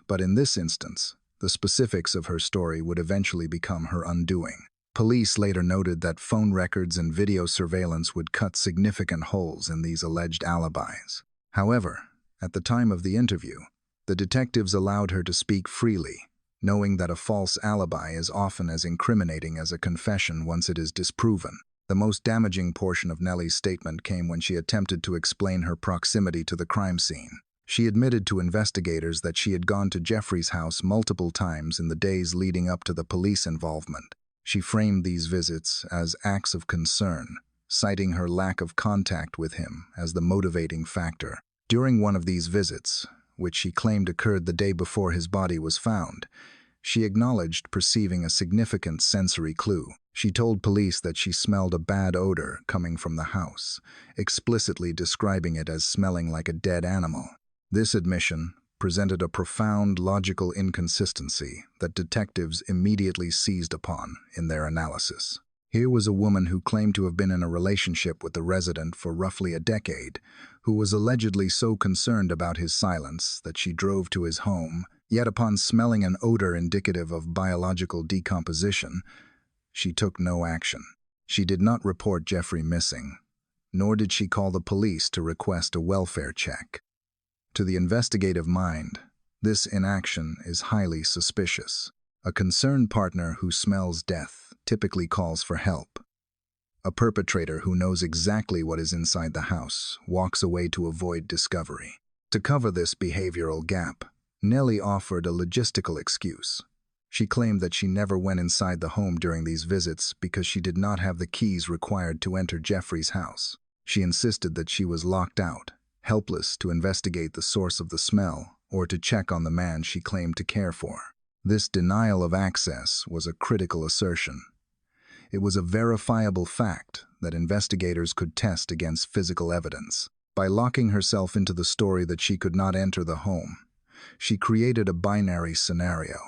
but in this instance, the specifics of her story would eventually become her undoing. Police later noted that phone records and video surveillance would cut significant holes in these alleged alibis. However, at the time of the interview, the detectives allowed her to speak freely, knowing that a false alibi is often as incriminating as a confession once it is disproven. The most damaging portion of Nellie's statement came when she attempted to explain her proximity to the crime scene. She admitted to investigators that she had gone to Jeffrey's house multiple times in the days leading up to the police involvement. She framed these visits as acts of concern, citing her lack of contact with him as the motivating factor. During one of these visits, which she claimed occurred the day before his body was found, she acknowledged perceiving a significant sensory clue. She told police that she smelled a bad odor coming from the house, explicitly describing it as smelling like a dead animal. This admission presented a profound logical inconsistency that detectives immediately seized upon in their analysis. Here was a woman who claimed to have been in a relationship with the resident for roughly a decade, who was allegedly so concerned about his silence that she drove to his home, yet upon smelling an odor indicative of biological decomposition, she took no action. She did not report Jeffrey missing, nor did she call the police to request a welfare check. To the investigative mind, this inaction is highly suspicious. A concerned partner who smells death typically calls for help. A perpetrator who knows exactly what is inside the house walks away to avoid discovery. To cover this behavioral gap, Nellie offered a logistical excuse. She claimed that she never went inside the home during these visits because she did not have the keys required to enter Jeffrey's house. She insisted that she was locked out, helpless to investigate the source of the smell or to check on the man she claimed to care for. This denial of access was a critical assertion. It was a verifiable fact that investigators could test against physical evidence. By locking herself into the story that she could not enter the home, she created a binary scenario.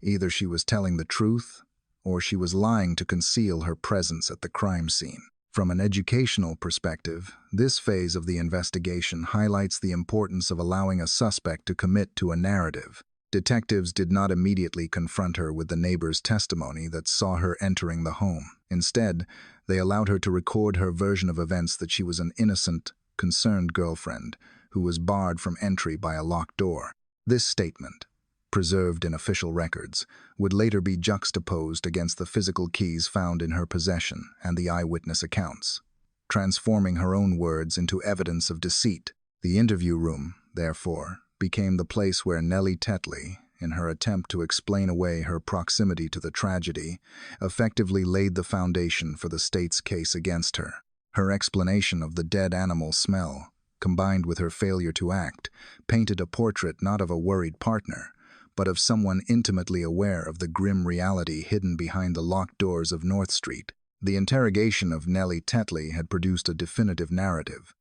Either she was telling the truth, or she was lying to conceal her presence at the crime scene. From an educational perspective, this phase of the investigation highlights the importance of allowing a suspect to commit to a narrative. Detectives did not immediately confront her with the neighbor's testimony that saw her entering the home. Instead, they allowed her to record her version of events that she was an innocent, concerned girlfriend who was barred from entry by a locked door. This statement, preserved in official records, would later be juxtaposed against the physical keys found in her possession and the eyewitness accounts, transforming her own words into evidence of deceit. The interview room, therefore, became the place where Nellie Tetley, in her attempt to explain away her proximity to the tragedy, effectively laid the foundation for the state's case against her. Her explanation of the dead animal smell, combined with her failure to act, painted a portrait not of a worried partner, but of someone intimately aware of the grim reality hidden behind the locked doors of North Street. The interrogation of Nellie Tetley had produced a definitive narrative.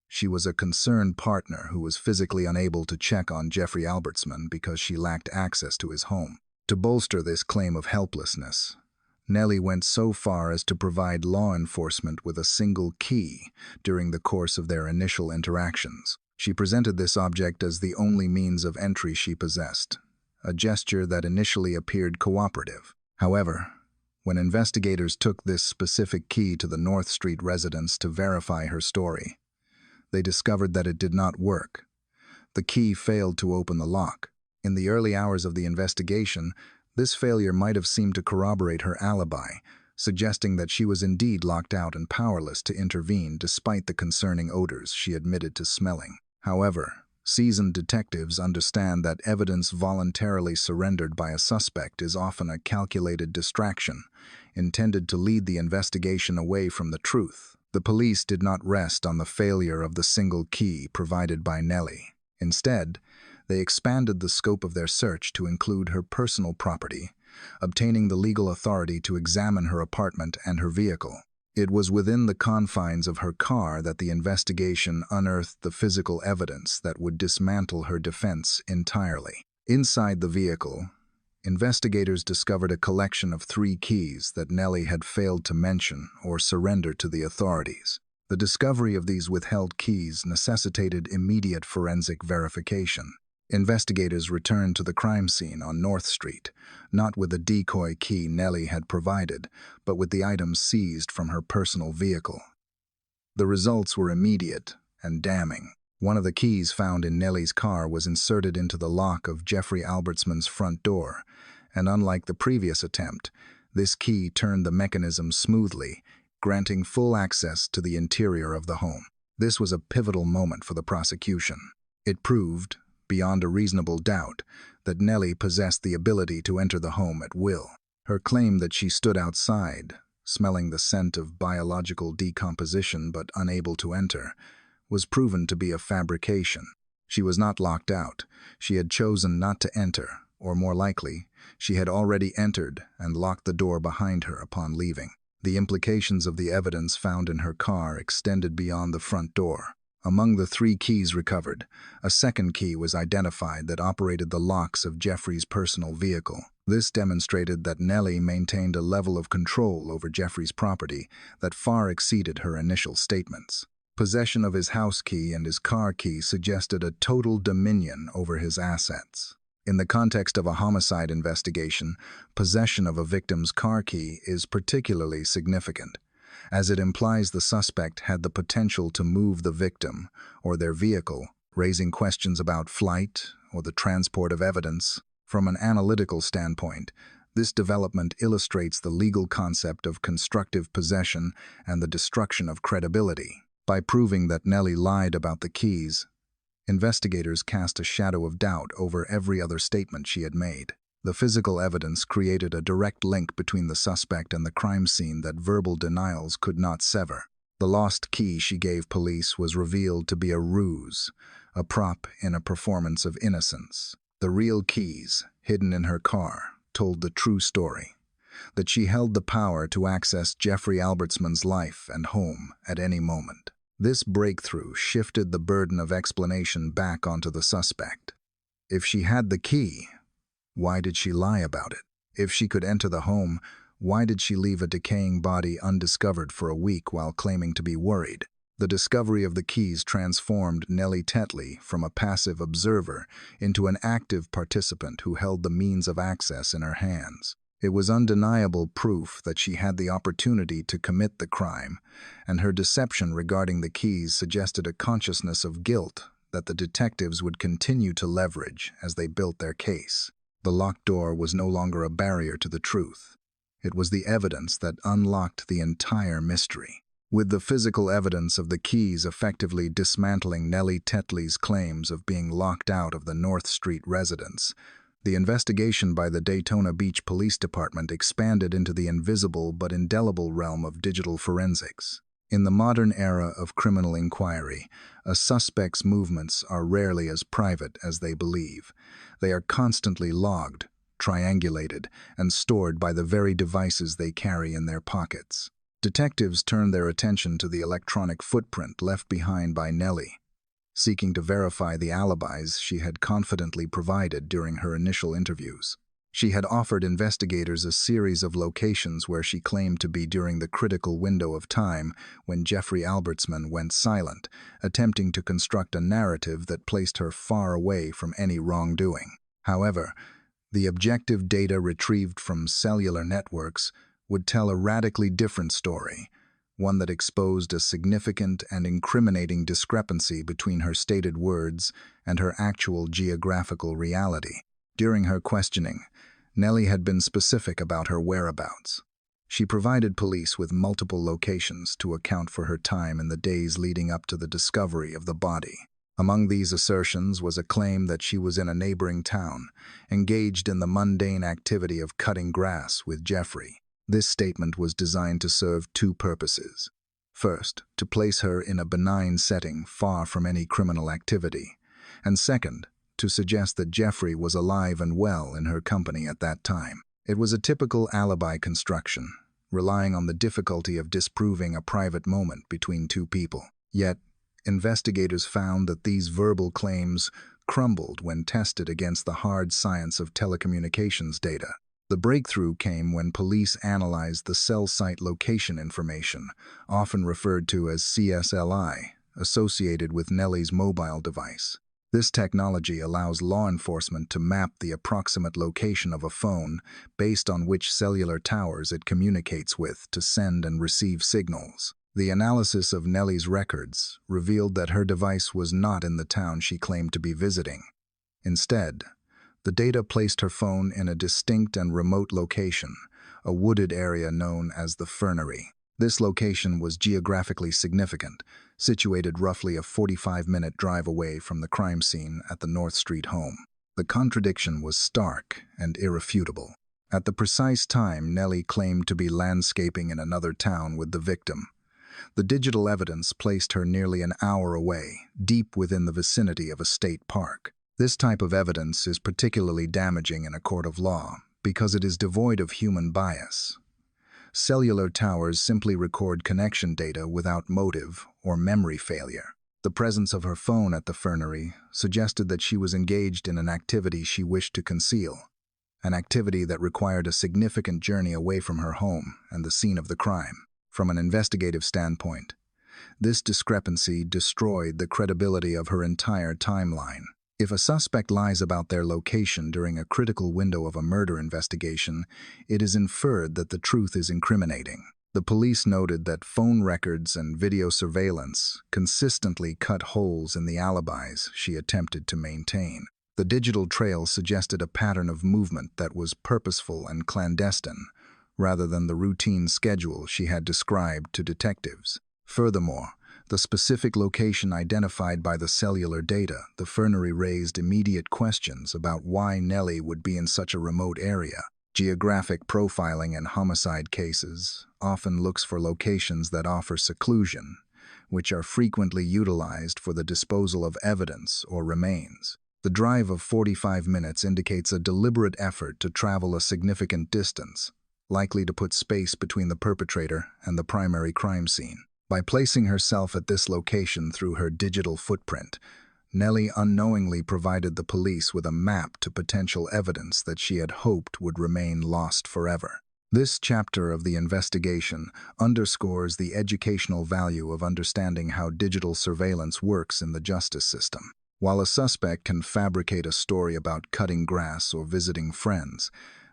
She was a concerned partner who was physically unable to check on Jeffrey Albertsman because she lacked access to his home. To bolster this claim of helplessness, Nellie went so far as to provide law enforcement with a single key during the course of their initial interactions. She presented this object as the only means of entry she possessed, a gesture that initially appeared cooperative. However, when investigators took this specific key to the North Street residence to verify her story, they discovered that it did not work. The key failed to open the lock. In the early hours of the investigation, this failure might have seemed to corroborate her alibi, suggesting that she was indeed locked out and powerless to intervene despite the concerning odors she admitted to smelling. However, seasoned detectives understand that evidence voluntarily surrendered by a suspect is often a calculated distraction, intended to lead the investigation away from the truth. The police did not rest on the failure of the single key provided by Nellie. Instead, they expanded the scope of their search to include her personal property, obtaining the legal authority to examine her apartment and her vehicle. It was within the confines of her car that the investigation unearthed the physical evidence that would dismantle her defense entirely. Inside the vehicle, investigators discovered a collection of 3 keys that Nellie had failed to mention or surrender to the authorities. The discovery of these withheld keys necessitated immediate forensic verification. Investigators returned to the crime scene on North Street, not with the decoy key Nellie had provided, but with the items seized from her personal vehicle. The results were immediate and damning. One of the keys found in Nellie's car was inserted into the lock of Jeffrey Albertsman's front door, and unlike the previous attempt, this key turned the mechanism smoothly, granting full access to the interior of the home. This was a pivotal moment for the prosecution. It proved, beyond a reasonable doubt, that Nellie possessed the ability to enter the home at will. Her claim that she stood outside, smelling the scent of biological decomposition but unable to enter, was proven to be a fabrication. She was not locked out. She had chosen not to enter, or more likely, she had already entered and locked the door behind her upon leaving. The implications of the evidence found in her car extended beyond the front door. Among the 3 keys recovered, a second key was identified that operated the locks of Jeffrey's personal vehicle. This demonstrated that Nellie maintained a level of control over Jeffrey's property that far exceeded her initial statements. Possession of his house key and his car key suggested a total dominion over his assets. In the context of a homicide investigation, possession of a victim's car key is particularly significant, as it implies the suspect had the potential to move the victim or their vehicle, raising questions about flight or the transport of evidence. From an analytical standpoint, this development illustrates the legal concept of constructive possession and the destruction of credibility. By proving that Nellie lied about the keys, investigators cast a shadow of doubt over every other statement she had made. The physical evidence created a direct link between the suspect and the crime scene that verbal denials could not sever. The lost key she gave police was revealed to be a ruse, a prop in a performance of innocence. The real keys, hidden in her car, told the true story, that she held the power to access Jeffrey Albertsman's life and home at any moment. This breakthrough shifted the burden of explanation back onto the suspect. If she had the key, why did she lie about it? If she could enter the home, why did she leave a decaying body undiscovered for a week while claiming to be worried? The discovery of the keys transformed Nellie Tetley from a passive observer into an active participant who held the means of access in her hands. It was undeniable proof that she had the opportunity to commit the crime, and her deception regarding the keys suggested a consciousness of guilt that the detectives would continue to leverage as they built their case. The locked door was no longer a barrier to the truth. It was the evidence that unlocked the entire mystery. With the physical evidence of the keys effectively dismantling Nellie Tetley's claims of being locked out of the North Street residence, the investigation by the Daytona Beach Police Department expanded into the invisible but indelible realm of digital forensics. In the modern era of criminal inquiry, a suspect's movements are rarely as private as they believe. They are constantly logged, triangulated, and stored by the very devices they carry in their pockets. Detectives turned their attention to the electronic footprint left behind by Nellie, seeking to verify the alibis she had confidently provided during her initial interviews. She had offered investigators a series of locations where she claimed to be during the critical window of time when Jeffrey Albertsman went silent, attempting to construct a narrative that placed her far away from any wrongdoing. However, the objective data retrieved from cellular networks would tell a radically different story, one that exposed a significant and incriminating discrepancy between her stated words and her actual geographical reality. During her questioning, Nellie had been specific about her whereabouts. She provided police with multiple locations to account for her time in the days leading up to the discovery of the body. Among these assertions was a claim that she was in a neighboring town, engaged in the mundane activity of cutting grass with Jeffrey. This statement was designed to serve two purposes. First, to place her in a benign setting far from any criminal activity, and second, to suggest that Jeffrey was alive and well in her company at that time. It was a typical alibi construction, relying on the difficulty of disproving a private moment between two people. Yet, investigators found that these verbal claims crumbled when tested against the hard science of telecommunications data. The breakthrough came when police analyzed the cell site location information, often referred to as CSLI, associated with Nellie's mobile device. This technology allows law enforcement to map the approximate location of a phone based on which cellular towers it communicates with to send and receive signals. The analysis of Nellie's records revealed that her device was not in the town she claimed to be visiting. Instead, the data placed her phone in a distinct and remote location, a wooded area known as the Fernery. This location was geographically significant, situated roughly a 45-minute drive away from the crime scene at the North Street home. The contradiction was stark and irrefutable. At the precise time Nellie claimed to be landscaping in another town with the victim, the digital evidence placed her nearly an hour away, deep within the vicinity of a state park. This type of evidence is particularly damaging in a court of law because it is devoid of human bias. Cellular towers simply record connection data without motive or memory failure. The presence of her phone at the Fernery suggested that she was engaged in an activity she wished to conceal, an activity that required a significant journey away from her home and the scene of the crime. From an investigative standpoint, this discrepancy destroyed the credibility of her entire timeline. If a suspect lies about their location during a critical window of a murder investigation, it is inferred that the truth is incriminating. The police noted that phone records and video surveillance consistently cut holes in the alibis she attempted to maintain. The digital trail suggested a pattern of movement that was purposeful and clandestine, rather than the routine schedule she had described to detectives. Furthermore, the specific location identified by the cellular data, the Fernery, raised immediate questions about why Nellie would be in such a remote area. Geographic profiling in homicide cases often looks for locations that offer seclusion, which are frequently utilized for the disposal of evidence or remains. The drive of 45 minutes indicates a deliberate effort to travel a significant distance, likely to put space between the perpetrator and the primary crime scene. By placing herself at this location through her digital footprint, Nellie unknowingly provided the police with a map to potential evidence that she had hoped would remain lost forever. This chapter of the investigation underscores the educational value of understanding how digital surveillance works in the justice system. While a suspect can fabricate a story about cutting grass or visiting friends,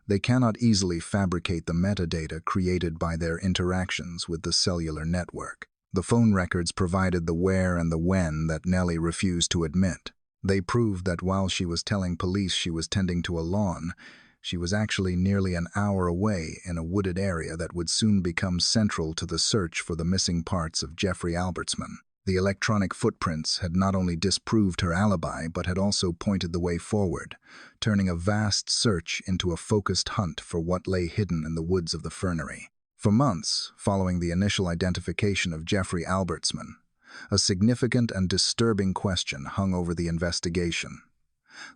they cannot easily fabricate the metadata created by their interactions with the cellular network. The phone records provided the where and the when that Nellie refused to admit. They proved that while she was telling police she was tending to a lawn, she was actually nearly an hour away in a wooded area that would soon become central to the search for the missing parts of Jeffrey Albertsman. The electronic footprints had not only disproved her alibi, but had also pointed the way forward, turning a vast search into a focused hunt for what lay hidden in the woods of the Fernery. For months, following the initial identification of Jeffrey Albertsman, a significant and disturbing question hung over the investigation: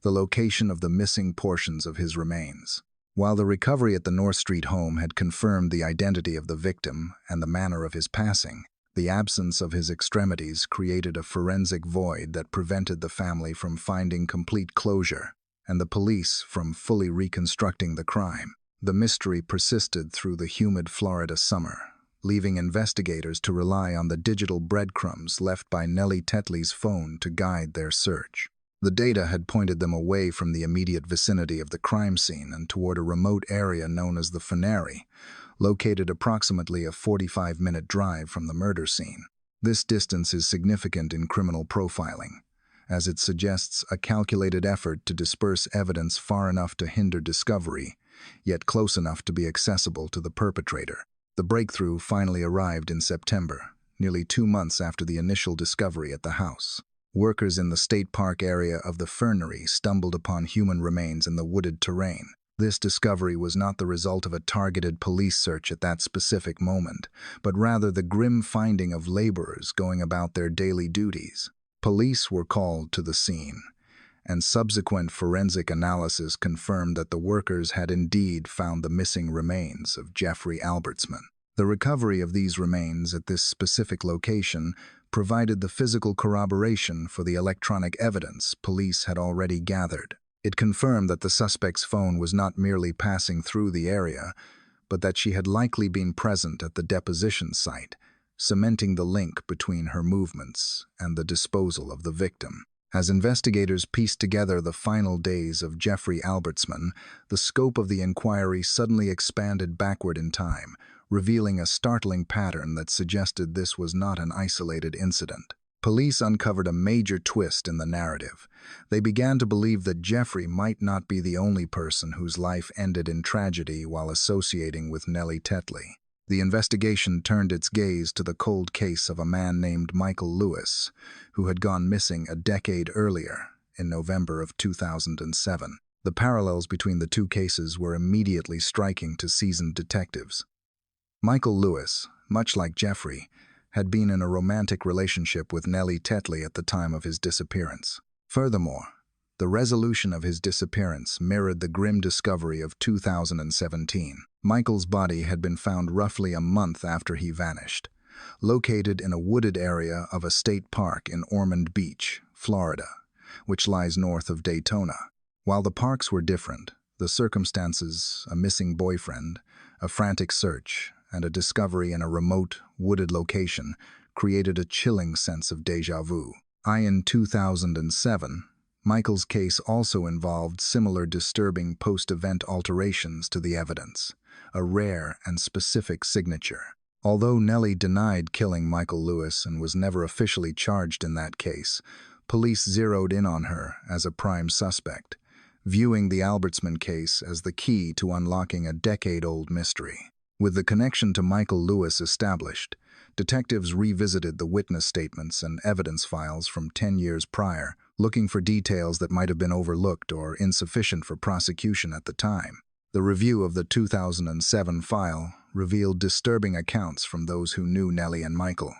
the location of the missing portions of his remains. While the recovery at the North Street home had confirmed the identity of the victim and the manner of his passing, the absence of his extremities created a forensic void that prevented the family from finding complete closure and the police from fully reconstructing the crime. The mystery persisted through the humid Florida summer, leaving investigators to rely on the digital breadcrumbs left by Nellie Tetley's phone to guide their search. The data had pointed them away from the immediate vicinity of the crime scene and toward a remote area known as the Fernery, located approximately a 45-minute drive from the murder scene. This distance is significant in criminal profiling, as it suggests a calculated effort to disperse evidence far enough to hinder discovery, yet close enough to be accessible to the perpetrator. The breakthrough finally arrived in September, nearly 2 months after the initial discovery at the house. Workers in the state park area of the Fernery stumbled upon human remains in the wooded terrain. This discovery was not the result of a targeted police search at that specific moment, but rather the grim finding of laborers going about their daily duties. Police were called to the scene, and subsequent forensic analysis confirmed that the workers had indeed found the missing remains of Jeffrey Albertsman. The recovery of these remains at this specific location provided the physical corroboration for the electronic evidence police had already gathered. It confirmed that the suspect's phone was not merely passing through the area, but that she had likely been present at the deposition site, cementing the link between her movements and the disposal of the victim. As investigators pieced together the final days of Jeffrey Albertsman, the scope of the inquiry suddenly expanded backward in time, revealing a startling pattern that suggested this was not an isolated incident. Police uncovered a major twist in the narrative. They began to believe that Jeffrey might not be the only person whose life ended in tragedy while associating with Nellie Tetley. The investigation turned its gaze to the cold case of a man named Michael Lewis, who had gone missing a decade earlier, in November of 2007. The parallels between the two cases were immediately striking to seasoned detectives. Michael Lewis, much like Jeffrey, had been in a romantic relationship with Nellie Tetley at the time of his disappearance. Furthermore, the resolution of his disappearance mirrored the grim discovery of 2017. Michael's body had been found roughly a month after he vanished, located in a wooded area of a state park in Ormond Beach, Florida, which lies north of Daytona. While the parks were different, the circumstances, a missing boyfriend, a frantic search, and a discovery in a remote, wooded location created a chilling sense of déjà vu. In 2007, Michael's case also involved similar disturbing post-event alterations to the evidence, a rare and specific signature. Although Nellie denied killing Michael Lewis and was never officially charged in that case, police zeroed in on her as a prime suspect, viewing the Albertsman case as the key to unlocking a decade-old mystery. With the connection to Michael Lewis established, detectives revisited the witness statements and evidence files from 10 years prior, looking for details that might have been overlooked or insufficient for prosecution at the time. The review of the 2007 file revealed disturbing accounts from those who knew Nellie and Michael.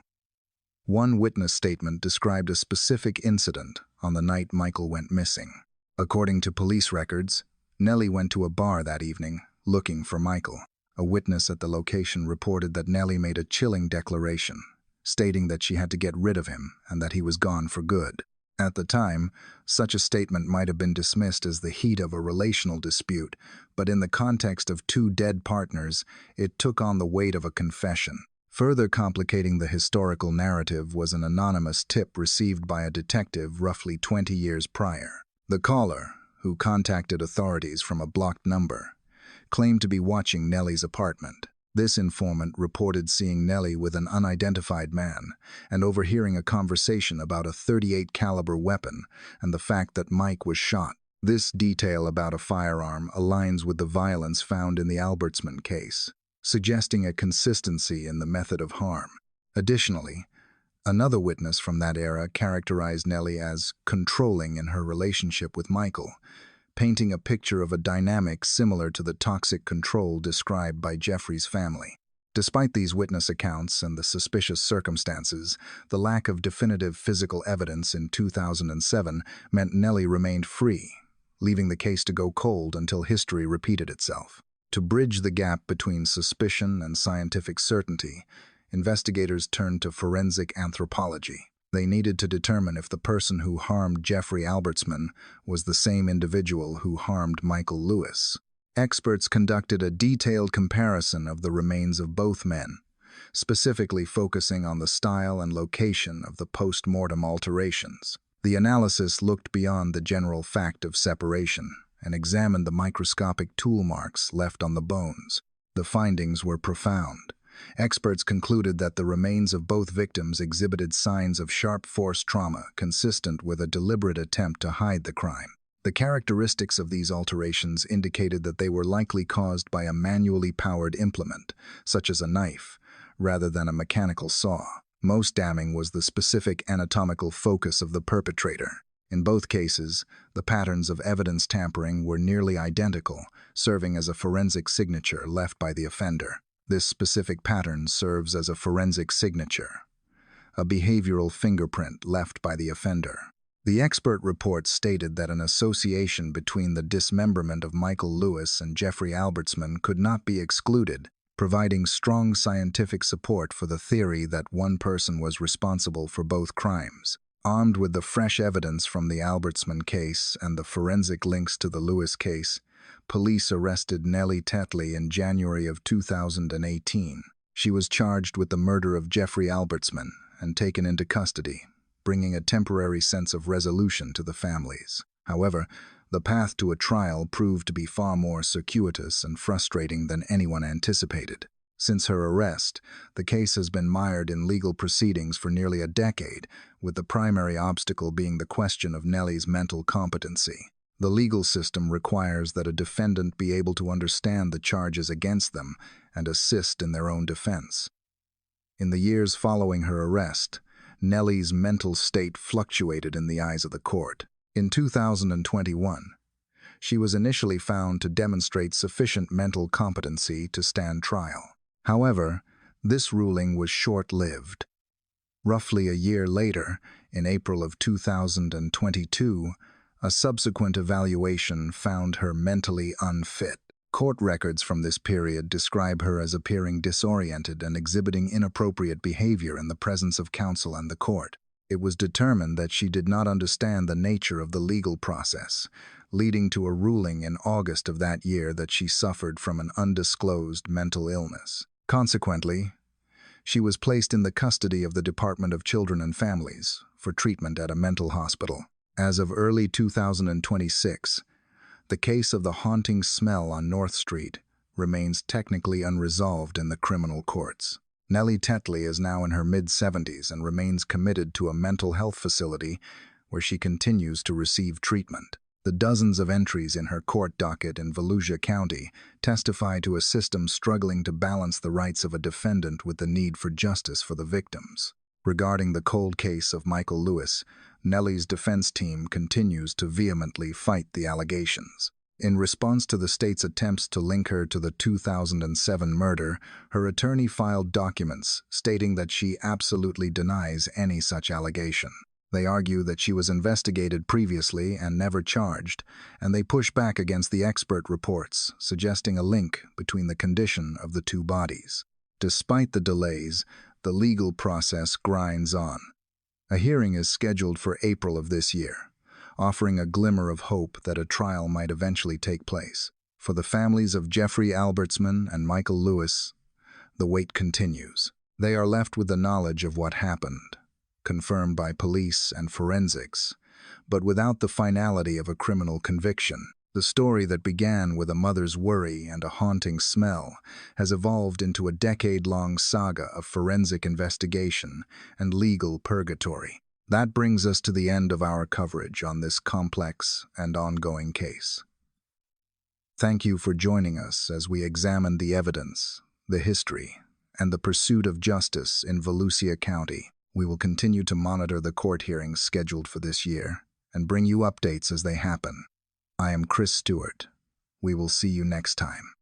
One witness statement described a specific incident on the night Michael went missing. According to police records, Nellie went to a bar that evening, looking for Michael. A witness at the location reported that Nellie made a chilling declaration, stating that she had to get rid of him and that he was gone for good. At the time, such a statement might have been dismissed as the heat of a relational dispute, but in the context of two dead partners, it took on the weight of a confession. Further complicating the historical narrative was an anonymous tip received by a detective roughly 20 years prior. The caller, who contacted authorities from a blocked number, claimed to be watching Nellie's apartment. This informant reported seeing Nellie with an unidentified man and overhearing a conversation about a .38 caliber weapon and the fact that Mike was shot. This detail about a firearm aligns with the violence found in the Albertsman case, suggesting a consistency in the method of harm. Additionally, another witness from that era characterized Nellie as controlling in her relationship with Michael, painting a picture of a dynamic similar to the toxic control described by Jeffrey's family. Despite these witness accounts and the suspicious circumstances, the lack of definitive physical evidence in 2007 meant Nellie remained free, leaving the case to go cold until history repeated itself. To bridge the gap between suspicion and scientific certainty, investigators turned to forensic anthropology. They needed to determine if the person who harmed Jeffrey Albertsman was the same individual who harmed Michael Lewis. Experts conducted a detailed comparison of the remains of both men, specifically focusing on the style and location of the post-mortem alterations. The analysis looked beyond the general fact of separation and examined the microscopic tool marks left on the bones. The findings were profound. Experts concluded that the remains of both victims exhibited signs of sharp force trauma consistent with a deliberate attempt to hide the crime. The characteristics of these alterations indicated that they were likely caused by a manually powered implement, such as a knife, rather than a mechanical saw. Most damning was the specific anatomical focus of the perpetrator. In both cases, the patterns of evidence tampering were nearly identical, serving as a forensic signature left by the offender. This specific pattern serves as a forensic signature, a behavioral fingerprint left by the offender. The expert report stated that an association between the dismemberment of Michael Lewis and Jeffrey Albertsman could not be excluded, providing strong scientific support for the theory that one person was responsible for both crimes. Armed with the fresh evidence from the Albertsman case and the forensic links to the Lewis case, police arrested Nellie Tetley in January of 2018. She was charged with the murder of Jeffrey Albertsman and taken into custody, bringing a temporary sense of resolution to the families. However, the path to a trial proved to be far more circuitous and frustrating than anyone anticipated. Since her arrest, the case has been mired in legal proceedings for nearly a decade, with the primary obstacle being the question of Nellie's mental competency. The legal system requires that a defendant be able to understand the charges against them and assist in their own defense. In the years following her arrest, Nellie's mental state fluctuated in the eyes of the court. In 2021, she was initially found to demonstrate sufficient mental competency to stand trial. However, this ruling was short-lived. Roughly a year later, in April of 2022, a subsequent evaluation found her mentally unfit. Court records from this period describe her as appearing disoriented and exhibiting inappropriate behavior in the presence of counsel and the court. It was determined that she did not understand the nature of the legal process, leading to a ruling in August of that year that she suffered from an undisclosed mental illness. Consequently, she was placed in the custody of the Department of Children and Families for treatment at a mental hospital. As of early 2026, the case of the haunting smell on North Street remains technically unresolved in the criminal courts. Nellie Tetley is now in her mid-70s and remains committed to a mental health facility where she continues to receive treatment. The dozens of entries in her court docket in Volusia County testify to a system struggling to balance the rights of a defendant with the need for justice for the victims. Regarding the cold case of Michael Lewis, Nellie's defense team continues to vehemently fight the allegations. In response to the state's attempts to link her to the 2007 murder, her attorney filed documents stating that she absolutely denies any such allegation. They argue that she was investigated previously and never charged, and they push back against the expert reports, suggesting a link between the condition of the two bodies. Despite the delays, the legal process grinds on. A hearing is scheduled for April of this year, offering a glimmer of hope that a trial might eventually take place. For the families of Jeffrey Albertsman and Michael Lewis, the wait continues. They are left with the knowledge of what happened, confirmed by police and forensics, but without the finality of a criminal conviction. The story that began with a mother's worry and a haunting smell has evolved into a decade-long saga of forensic investigation and legal purgatory. That brings us to the end of our coverage on this complex and ongoing case. Thank you for joining us as we examine the evidence, the history, and the pursuit of justice in Volusia County. We will continue to monitor the court hearings scheduled for this year and bring you updates as they happen. I am Chris Stewart. We will see you next time.